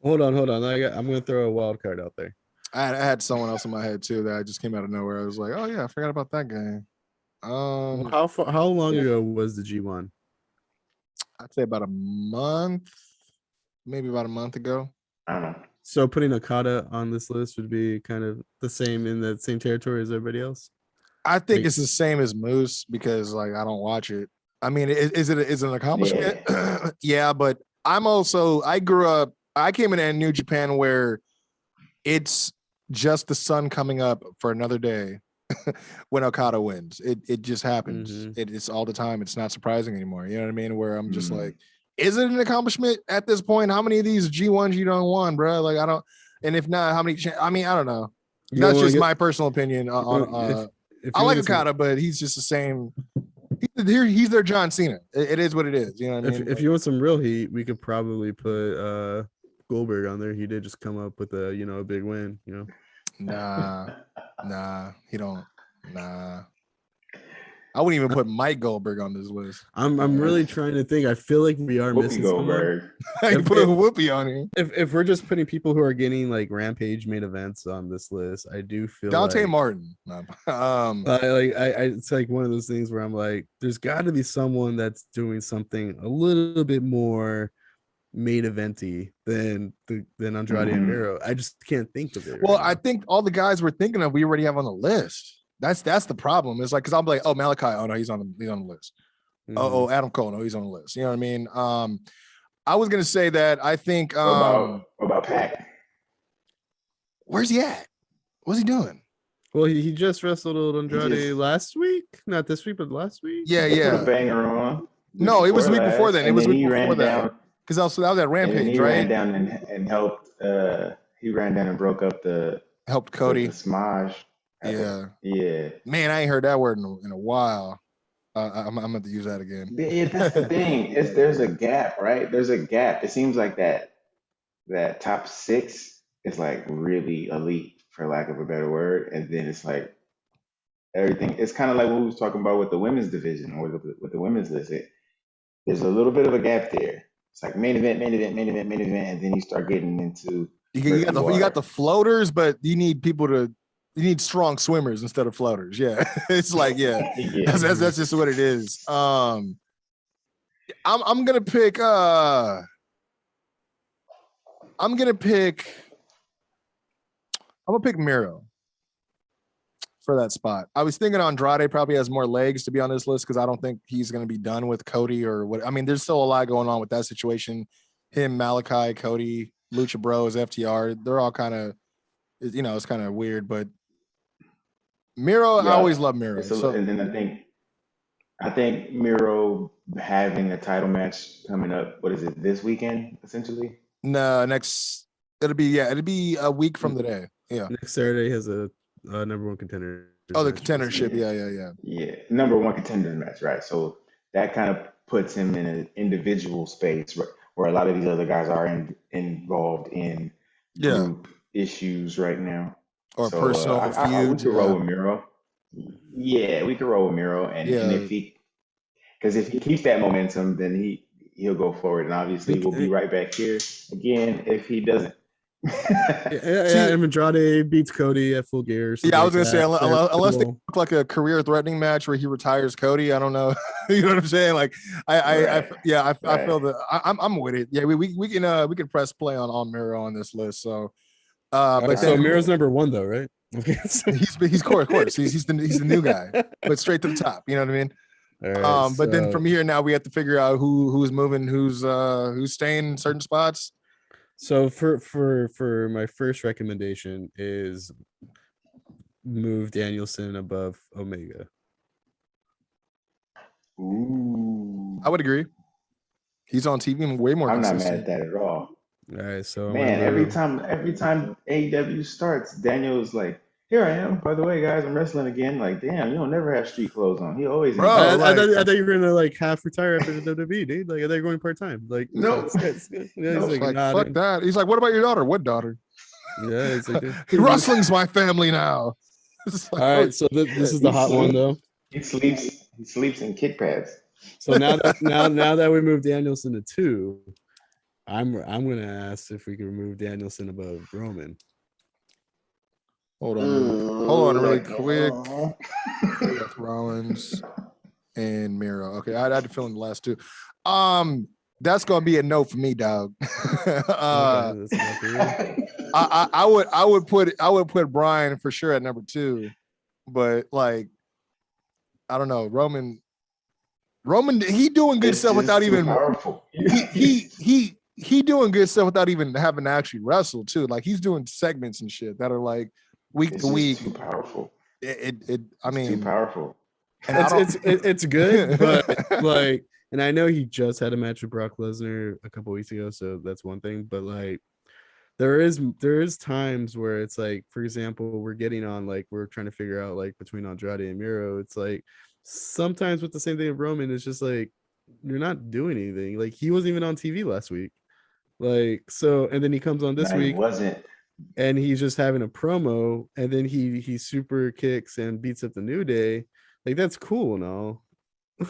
Hold on. I'm gonna throw a wild card out there. I had someone else in my head too that I just came out of nowhere. I was like, oh yeah, I forgot about that guy. How long ago was the G1? I'd say about a month, maybe about a month ago. I don't know. So putting Okada on this list would be kind of the same in the same territory as everybody else. I think it's the same as Moose because I don't watch it. I mean, is it an accomplishment? Yeah, yeah, but I grew up. I came in New Japan where it's just the sun coming up for another day when Okada wins. It just happens. Mm-hmm. It's all the time. It's not surprising anymore. You know what I mean? Where I'm just like, is it an accomplishment at this point? How many of these G1s you don't won, bro? I don't. And if not, how many? I don't know. That's just my personal opinion. If I like Okada, but he's just the same. He's their John Cena. It is what it is. You know what I mean? If you want some real heat, we could probably put Goldberg on there. He did just come up with a big win. Nah, he don't. Nah, I wouldn't even put Mike Goldberg on this list. I'm really trying to think. I feel like we are missing Goldberg. I put a whoopee on here. If we're just putting people who are getting Rampage main events on this list, I do feel Dante Martin. It's like one of those things where I'm like, there's got to be someone that's doing something a little bit more main eventy than Andrade and Miro. I just can't think of it. Well, I think all the guys we're thinking of, we already have on the list. That's the problem. It's because I'm like, oh, Malachi, oh no, he's on the list. Mm-hmm. Oh, Adam Cole, no, he's on the list. You know what I mean? I was gonna say that I think what about Pac? Where's he at? What's he doing? Well, he just wrestled Andrade last week, not this week, but last week. Yeah. Put a banger on. No, it was the week before then. It was week before that. Because that was at Rampage, he right? Ran down and helped. He ran down and broke up helped Cody. The Smaj. Yeah. Man, I ain't heard that word in a while. I'm going to use that again. Yeah, that's the thing. There's a gap, right? There's a gap. It seems like that top 6 is really elite, for lack of a better word, and then it's everything. It's kind of like what we was talking about with the women's division or with the women's list. There's a little bit of a gap there. It's main event, and then you start getting into you got the floaters, but you need strong swimmers instead of floaters. Yeah, it's that's just what it is. I'm gonna pick Miro for that spot. I was thinking Andrade probably has more legs to be on this list because I don't think he's going to be done with Cody or what. I mean, there's still a lot going on with that situation. Him, Malachi, Cody, Lucha Bros, FTR, they're all kind of, it's kind of weird, but Miro, I always love Miro. And then I think Miro having a title match coming up, what is it, this weekend, essentially? No, it'll be a week from today. Yeah. Next Saturday has a number one contender. Oh, the contendership. Yeah. Yeah, number one contender match, right? So that kind of puts him in an individual space where a lot of these other guys are involved in group issues right now. Or personal feuds. We could roll with Miro. Yeah, we could roll with Miro. And if he keeps that momentum, then he'll go forward. And obviously we'll be right back here again if he doesn't. Yeah, and Andrade beats Cody at Full Gear. Yeah, I was gonna say unless they cool. look like a career-threatening match where he retires Cody. I don't know. You know what I'm saying? Like, I feel that I'm with it. Yeah, we can press play on Miro on this list. So, but so Miro's number 1 though, right? he's of course he's the new guy, but straight to the top. You know what I mean? Right, but then from here now we have to figure out who's moving, who's staying in certain spots. So for my first recommendation is move Danielson above Omega. Ooh. I would agree. He's on TV way more. I'm consistent. not mad at that at all. All right, so man, every time AEW starts, Daniel's like, "Here I am. By the way, guys, I'm wrestling again." Like, damn, you don't never have street clothes on. He always. Bro, I thought you were gonna like half retire after the WWE, dude. Like, they're going part time. Like, no, he's like fuck that. He's like, what about your daughter? What daughter? Yeah, it's like wrestling's my family now. Like, all right, so this is the hot one though. He sleeps in kick pads. So now that we moved Danielson to 2, I'm gonna ask if we can remove Danielson above Roman. Hold on really quick. Seth Rollins and Miro. Okay, I had to fill in the last 2. That's gonna be a no for me, dog. I would put Brian for sure at number 2, but like I don't know, Roman, he doing good stuff without even powerful. he doing good stuff without even having to actually wrestle too. Like he's doing segments and shit that are like week to week. Too powerful. I mean, too powerful. And it's good, but like, and I know he just had a match with Brock Lesnar a couple weeks ago, so that's one thing. But like, there is times where it's like, for example, we're getting on, like, we're trying to figure out like between Andrade and Miro. It's like sometimes with the same thing of Roman, it's just like you're not doing anything. Like he wasn't even on TV last week. Like, so, and then he comes on this week. He wasn't. And he's just having a promo, and then he super kicks and beats up the New Day. Like that's cool and all.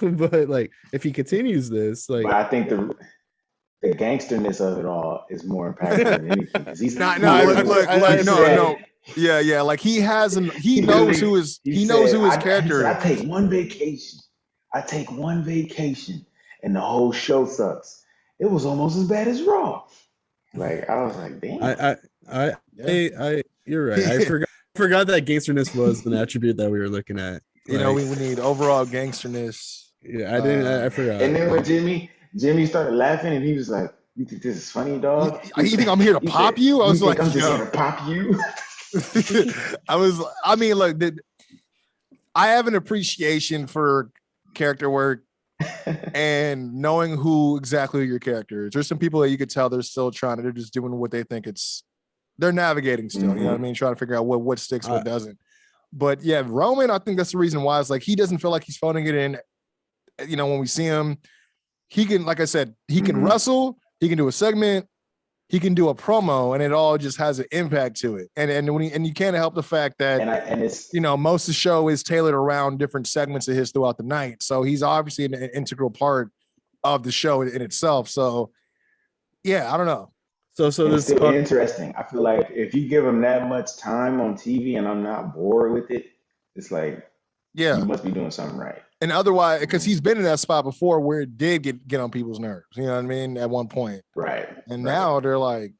But like if he continues this, like, but I think the gangsterness of it all is more impactful than anything. He's no. Yeah. Like he knows who his character is. I take one vacation and the whole show sucks. It was almost as bad as Raw. Like I was like, damn. You're right. I forgot that gangsterness was an attribute that we were looking at. You know, we need overall gangsterness. Yeah, I forgot. And then when Jimmy started laughing, and he was like, "You think this is funny, dog? You think I'm here to pop you?" I was like, "I'm just here to pop you." Look, I have an appreciation for character work and knowing who your character is. There's some people that you could tell they're just doing what they think they're navigating still. Mm-hmm. You know what I mean? Trying to figure out what sticks, what doesn't. But yeah, Roman, I think that's the reason why it's like he doesn't feel like he's phoning it in. You know, when we see him, he can, like I said, he can wrestle, he can do a segment, he can do a promo, and it all just has an impact to it. And you can't help the fact that it's, you know, most of the show is tailored around different segments of his throughout the night. So he's obviously an integral part of the show in itself. So yeah, I don't know. So this is interesting. I feel like if you give him that much time on TV and I'm not bored with it, it's like, yeah, you must be doing something right. And otherwise, because he's been in that spot before where it did get on people's nerves, you know what I mean, at one point. Right. And now they're like,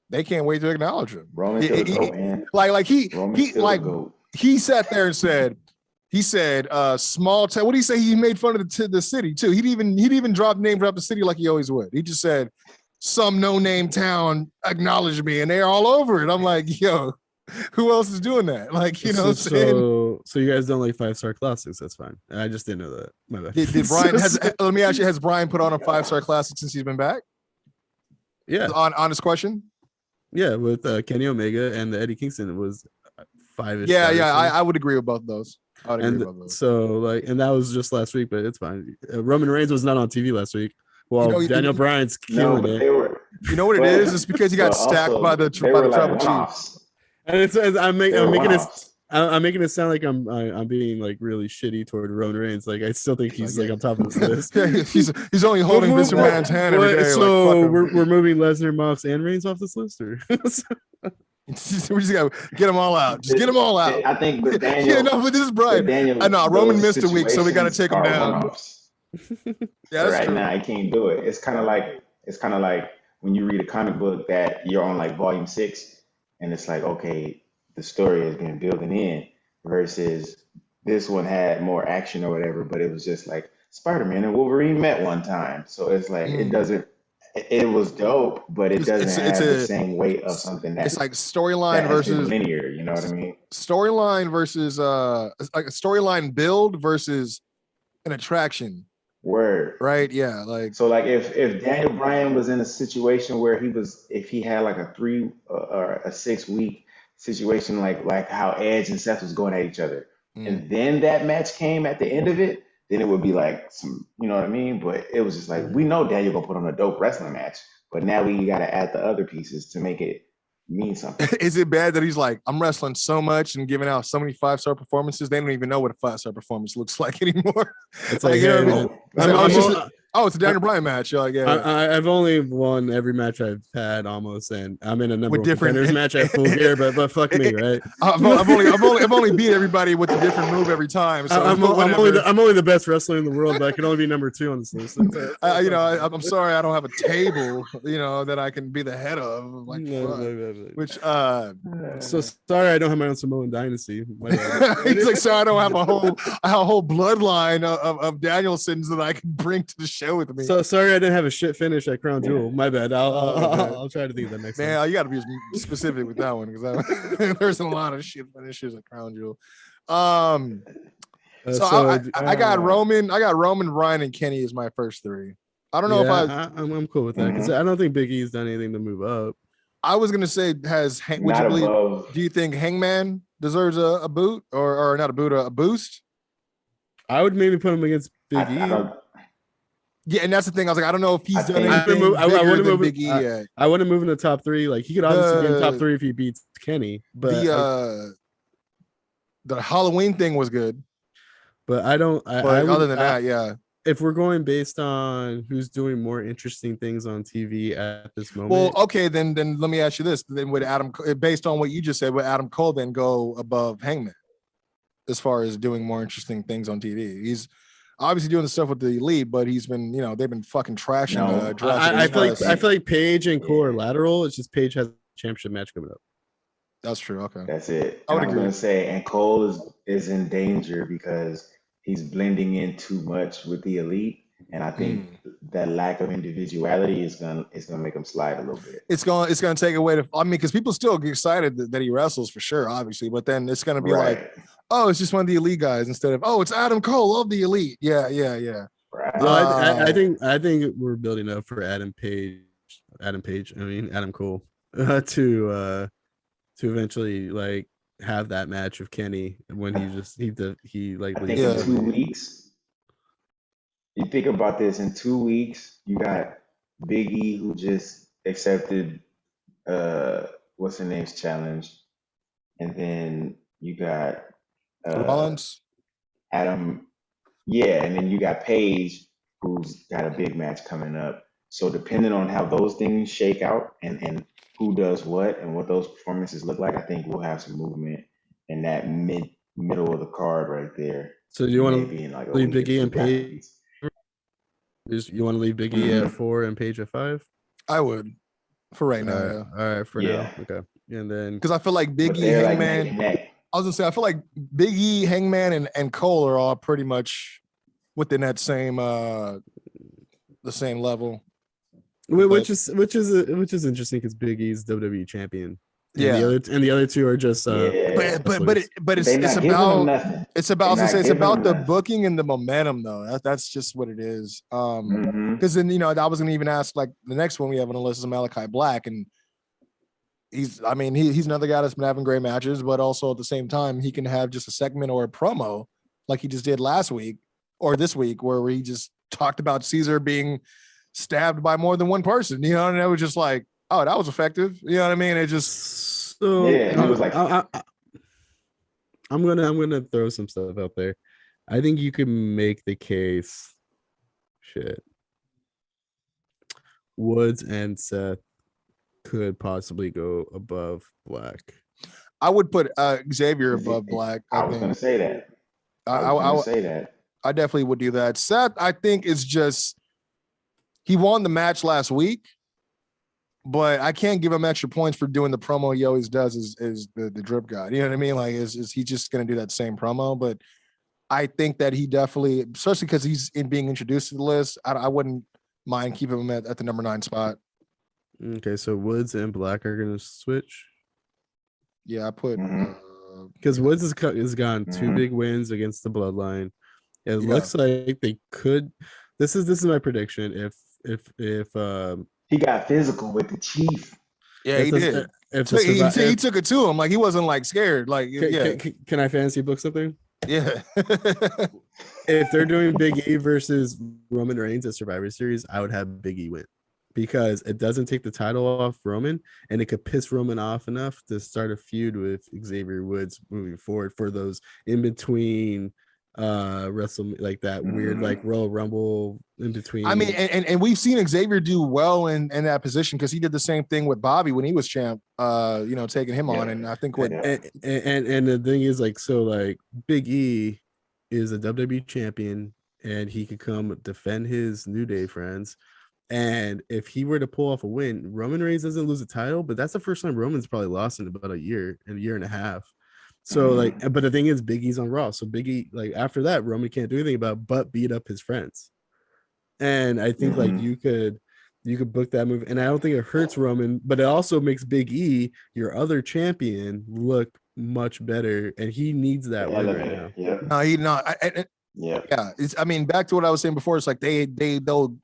they can't wait to acknowledge him. Roman still go, man. He sat there and said, small town. What did he say? He made fun of the city too. He'd even drop the city like he always would. He just said, some no-name town acknowledged me, and they're all over it. I'm like, yo, who else is doing that? Like, you know what I'm saying? So you guys don't like 5-star classics? That's fine. I just didn't know that. My bad. Did Brian? Let me ask you: has Brian put on a 5-star classic since he's been back? Yeah. On his question. Yeah, with Kenny Omega and the Eddie Kingston, it was 5-ish. Yeah, I would agree with both of those. So like, and that was just last week, but it's fine. Roman Reigns was not on TV last week. Well, Daniel Bryan's killing it. You know what it is? It's because he got stacked by the Tribal Chief. And I'm making I'm making it sound like I'm being like really shitty toward Roman Reigns. Like I still think he's like on top of this list. Yeah, he's only holding Vince McMahon's hand every day. So like, we're moving Lesnar, Mox, and Reigns off this list, or we just gotta get them all out. Just get them all out. I think with Daniel. Yeah, no, but this is Brian. I know Roman missed a week, so we gotta take him down. Yeah, right true. Now, I can't do it. It's kind of like when you read a comic book that you're on like volume 6, and it's like, okay, the story has been building in, versus this one had more action or whatever, but it was just like Spider-Man and Wolverine met one time. So it's like it was dope, but it doesn't have the same weight of something that it's like storyline versus linear, you know what I mean? Storyline versus like a storyline build versus an attraction. Word. Right, yeah, like so like if Daniel Bryan was in a situation where if he had like a 3 or a 6 week situation like how Edge and Seth was going at each other, and then that match came at the end of it, then it would be like some, you know what I mean? But it was just like, we know Daniel gonna put on a dope wrestling match, but now we gotta add the other pieces to make it mean something. Is it bad that he's like, I'm wrestling so much and giving out so many 5-star performances? They don't even know what a 5-star performance looks like anymore. It's like, you know what I mean? It's a Daniel Bryan match. You're like, yeah. I've only won every match I've had almost, and I'm in a number of different match at Full Gear, but fuck me, right? I've only beat everybody with a different move every time. So I'm only the best wrestler in the world, but I can only be number 2 on this list. I'm sorry, I don't have a table, that I can be the head of. Like, which so sorry, I don't have my own Samoan dynasty. He's like, sorry, I don't have a whole bloodline of Danielsons that I can bring to the show with me. So sorry, I didn't have a shit finish at Crown Jewel. My bad. I'll try to think of that next time. Man, you got to be specific with that one, because there's a lot of shit finishes at Crown Jewel. I got Roman, Bryan, and Kenny as my first 3. I don't know if I'm cool with that, because I don't think Big E's done anything to move up. I was gonna say, do you think Hangman deserves a boot or not a boot, a boost? I would maybe put him against Big E. Yeah, and that's the thing. I was like, I don't know if he's done anything bigger than Big E yet. I want to move in the top 3. Like, he could obviously be in the top 3 if he beats Kenny. But the Halloween thing was good. But other than that, yeah. If we're going based on who's doing more interesting things on TV at this moment, well, okay, then let me ask you this: then would based on what you just said, would Adam Cole then go above Hangman as far as doing more interesting things on TV? He's obviously doing the stuff with the Elite, but he's been, they've been fucking trashing. I feel like Paige and Cole are lateral. It's just Paige has a championship match coming up. That's true. Okay, that's it. I was going to say, and Cole is in danger because he's blending in too much with the Elite, and I think that lack of individuality is gonna make him slide a little bit. It's gonna take away because people still get excited that he wrestles for sure, obviously, but then it's gonna be like, oh, it's just one of the Elite guys instead of, oh, it's Adam Cole of the Elite. Yeah. Right. Well, I think we're building up for Adam Cole to eventually like have that match with Kenny when he like I think in 2 weeks. You think about this, in 2 weeks, you got Big E, who just accepted what's her name's challenge, and then you got Rollins, Adam, and then you got Paige, who's got a big match coming up. So depending on how those things shake out and who does what and what those performances look like, I think we'll have some movement in that middle of the card right there. So do you want to leave Big E and Paige? You want to leave Big E at 4 and Paige at 5? I would, for right now. All right, for now. Okay, and then because I feel like Big E, Hangman. I was gonna say I feel like Big E, Hangman, and Cole are all pretty much within that same the same level. Which is interesting because Big E's WWE champion. And the other two are just but it's about the booking and the momentum though. That's just what it is. Because then I was gonna even ask, like, the next one we have on the list is Malachi Black, and he's another guy that's been having great matches, but also at the same time he can have just a segment or a promo like he just did last week or this week where he just talked about Caesar being stabbed by more than one person, and it was just like, oh, that was effective. You know what I mean? It just it was like I'm gonna throw some stuff out there. I think you can make the case. Shit. Woods and Seth could possibly go above Black. I would put Xavier above Black. I was going to say that. I definitely would do that. Seth, I think, is just he won the match last week, but I can't give him extra points for doing the promo he always does is the drip guy. You know what I mean? Like, is he just going to do that same promo? But I think that he definitely, especially because he's being introduced to the list, I wouldn't mind keeping him at the number 9 spot. Okay, so Woods and Black are going to switch. Yeah, I put because Woods has gotten 2 big wins against the Bloodline. It looks like they could. This is my prediction. If he got physical with the Chief. Yeah, he did. He took it to him. Like, he wasn't like scared. Like, can I fantasy book something? Yeah. If they're doing Big E versus Roman Reigns at Survivor Series, I would have Big E win because it doesn't take the title off Roman, and it could piss Roman off enough to start a feud with Xavier Woods moving forward for those in between wrestle like that weird like Royal Rumble in between. I mean, and we've seen Xavier do well in that position because he did the same thing with Bobby when he was champ, taking him on. And I think what and the thing is, like, so like Big E is a WWE champion and he could come defend his New Day friends. And if he were to pull off a win, Roman Reigns doesn't lose a title, but that's the first time Roman's probably lost in about a year and a half. So like, but the thing is, Big E's on Raw. So Big E, like after that, Roman can't do anything about but beat up his friends. And I think like you could book that move, and I don't think it hurts Roman, but it also makes Big E, your other champion, look much better, and he needs that win right now. Yeah. No, he not. Yeah. It's, I mean, back to what I was saying before. It's like they'll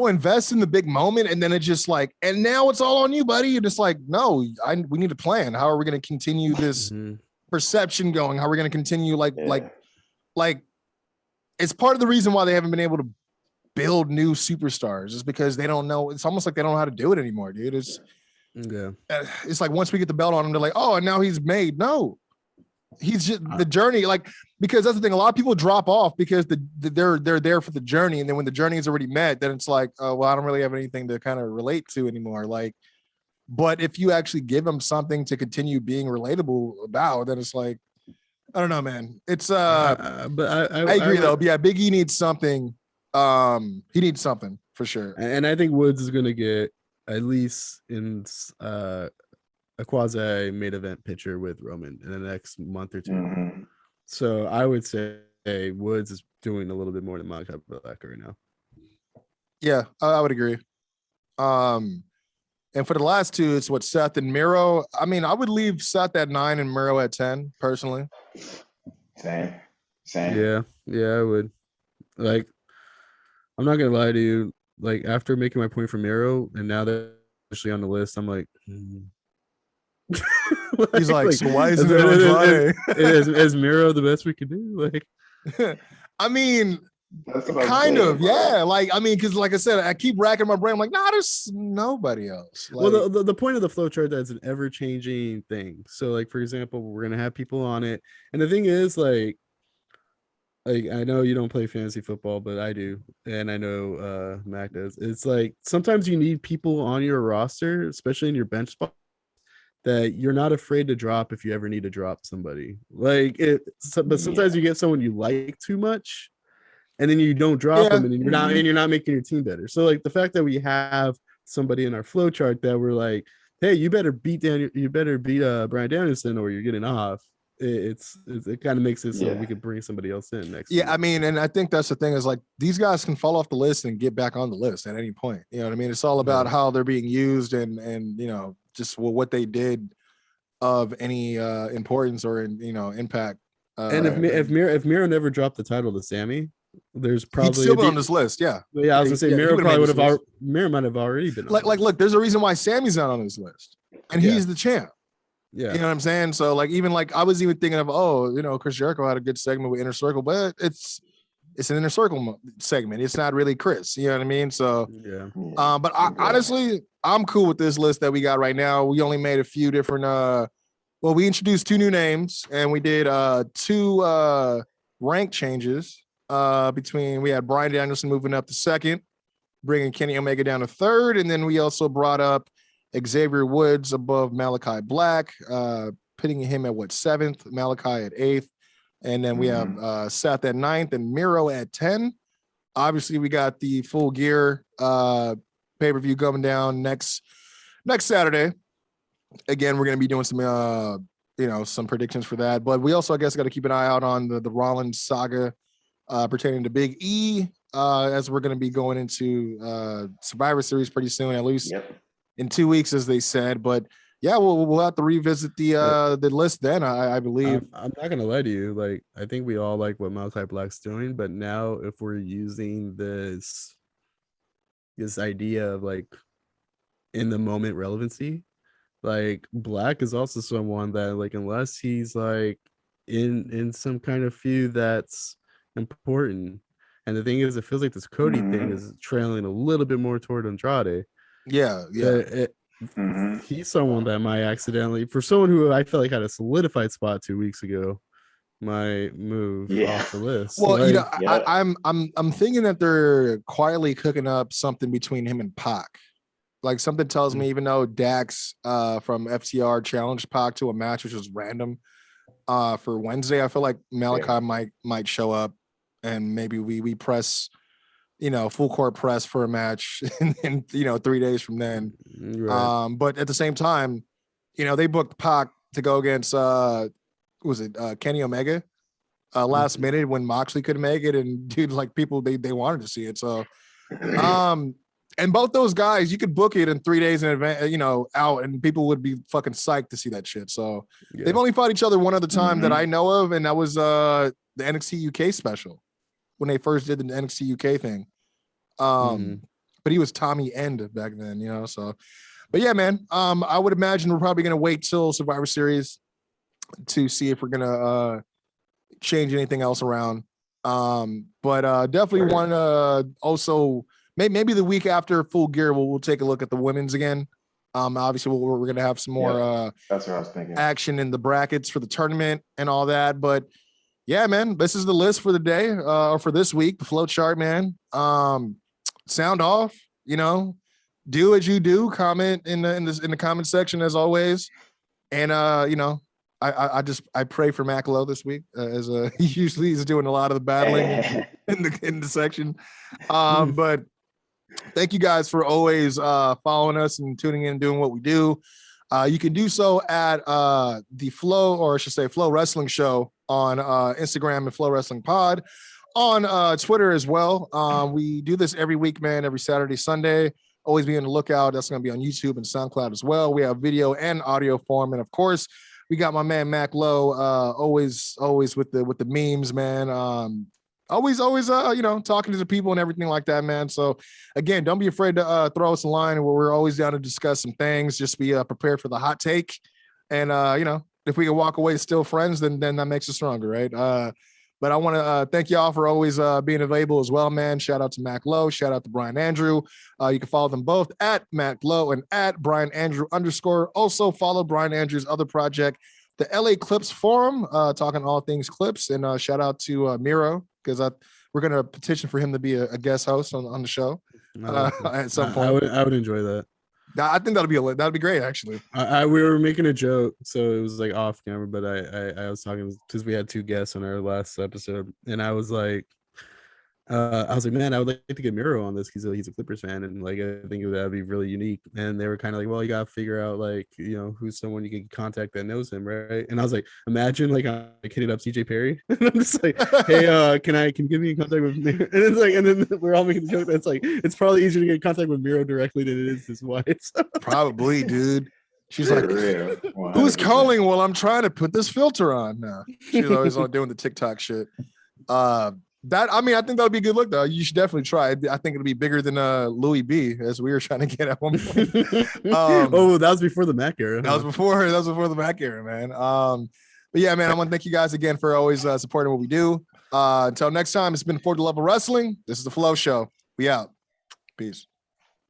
invest in the big moment, and then it's just like, and now it's all on you, buddy. And it's like, no, we need a plan. How are we going to continue this perception going? How are we going to continue like it's part of the reason why they haven't been able to build new superstars is because they don't know. It's almost like they don't know how to do it anymore, dude. It's like once we get the belt on him, they're like, oh, and now he's made. No, he's just the journey. Like, because that's the thing. A lot of people drop off because they're there for the journey, and then when the journey is already met, then it's like, oh, well, I don't really have anything to kind of relate to anymore. Like, but if you actually give them something to continue being relatable about, then it's like, I don't know, man. It's but I agree though. Yeah, Big E needs something. He needs something for sure. And I think Woods is gonna get at least in a quasi main event picture with Roman in the next month or two. So I would say Woods is doing a little bit more than Malachi Black right now. Yeah, I would agree. And for the last two, it's what Seth and Miro. I mean, I would leave Seth at 9 and Miro at 10, personally. Same. Yeah, I would. Like, I'm not gonna lie to you. Like, after making my point for Miro, and now that actually on the list, I'm like, he's like, so why isn't it on Friday? Is Miro the best we could do? Like, I mean, kind of, yeah. Like, I mean, because like I said, I keep racking my brain. I'm like, nah, there's nobody else. Like, well, the point of the flow chart, that's an ever-changing thing. So, like, for example, we're gonna have people on it, and the thing is, like I know you don't play fantasy football, but I do, and I know Mac does. It's like sometimes you need people on your roster, especially in your bench spot, that you're not afraid to drop if you ever need to drop somebody. Like but sometimes you get someone you like too much, and then you don't drop them, and you're not making your team better. So like the fact that we have somebody in our flow chart that we're like, hey, you better beat Bryan Danielson or you're getting off. It kind of makes it so we could bring somebody else in next. Yeah, I mean, and I think that's the thing is like these guys can fall off the list and get back on the list at any point. You know what I mean? It's all about how they're being used and you know just what they did of any importance or impact. And if Miro never dropped the title to Sammy, there's probably he'd still be on this list. Yeah, I was gonna say Miro probably would have. Miro might have already been. Like, look, there's a reason why Sammy's not on this list, and he's the champ. Yeah, you know what I'm saying? So like even like I was even thinking of Chris Jericho had a good segment with Inner Circle, but it's an Inner Circle segment. It's not really Chris. You know what I mean? So but honestly, I'm cool with this list that we got right now. We only made a few different Well, we introduced 2 new names, and we did 2 rank changes. We had Bryan Danielson moving up to 2nd, bringing Kenny Omega down to 3rd, and then we also brought up Xavier Woods above Malachi Black, putting him at 7th, Malachi at 8th, and then we have Seth at 9th and Miro at 10. Obviously, we got the Full Gear pay-per-view coming down next Saturday. Again, we're going to be doing some some predictions for that, but we also, I guess, got to keep an eye out on the Rollins saga pertaining to Big E, as we're going to be going into Survivor Series pretty soon, at least in 2 weeks, as they said. But yeah, we'll have to revisit the list then, I believe. I'm not gonna lie to you. Like, I think we all like what Malachi Black's doing, but now if we're using this idea of like in the moment relevancy, like Black is also someone that, like, unless he's like in some kind of feud that's important, and the thing is, it feels like this Cody thing is trailing a little bit more toward Andrade. He's someone that might accidentally, for someone who I felt like had a solidified spot 2 weeks ago, might move off the list. Well, I'm thinking that they're quietly cooking up something between him and Pac. Like, something tells me, even though Dax from FTR challenged Pac to a match, which was random for Wednesday, I feel like Malachi might show up, and maybe we press, full court press for a match in 3 days from then. Right. But at the same time, they booked Pac to go against Kenny Omega last minute when Moxley couldn't make it, and dude, like, people they wanted to see it. So and both those guys, you could book it in 3 days in advance, out, and people would be fucking psyched to see that shit. So they've only fought each other one other time that I know of, and that was the NXT UK special when they first did the NXT UK thing. But he was Tommy End back then, so. But yeah, man, I would imagine we're probably gonna wait till Survivor Series to see if we're gonna change anything else around. But definitely want to also maybe the week after Full Gear we'll take a look at the women's again. Obviously we're gonna have some more that's what I was thinking, action in the brackets for the tournament and all that. But yeah, man, this is the list for the day or for this week, the flow chart, man. Sound off, do as you do, comment in the comment section as always. And I pray for Mac Lowe this week, as he usually is doing a lot of the battling in the section. But thank you guys for always following us and tuning in and doing what we do. You can do so at the Flow, or I should say Flow Wrestling Show on Instagram and Flow Wrestling Pod on Twitter as well. We do this every week, man, every Saturday, Sunday. Always be on the lookout. That's going to be on YouTube and SoundCloud as well. We have video and audio form. And of course, we got my man, Mac Lowe, always with the memes, man. Always, talking to the people and everything like that, man. So again, don't be afraid to throw us a line. We're always down to discuss some things. Just be prepared for the hot take. And, if we can walk away still friends, then that makes us stronger, right? But I want to thank y'all for always being available as well, man. Shout out to Mac Lowe. Shout out to Brian Andrew. You can follow them both at Mac Lowe and at Brian Andrew _. Also follow Brian Andrew's other project, the LA Clips Forum, talking all things clips. And shout out to Miro, because we're going to petition for him to be a guest host on the show at some point. I would enjoy that. I think that'd be great, actually. We were making a joke, so it was like off camera, but I was talking because we had 2 guests on our last episode, and I was like, man, I would like to get Miro on this. He's a Clippers fan, and like I think that would be really unique. And they were kind of like, well, you gotta figure out like who's someone you can contact that knows him, right? And I was like, imagine like I'm hitting up CJ Perry, and I'm just like, hey, can you give me in contact with Miro? And it's like, and then we're all making the joke that it's like it's probably easier to get in contact with Miro directly than it is his wife. Probably, dude. She's like, who's calling while I'm trying to put this filter on now? She's always on doing the TikTok shit. I think that would be a good look, though. You should definitely try. I think it'll be bigger than Louis B, as we were trying to get at one point. That was before the Mac era. That was before the Mac era, man. But yeah, man, I want to thank you guys again for always supporting what we do. Until next time, it's been For the Love of Wrestling. This is the Flow Show. We out. Peace.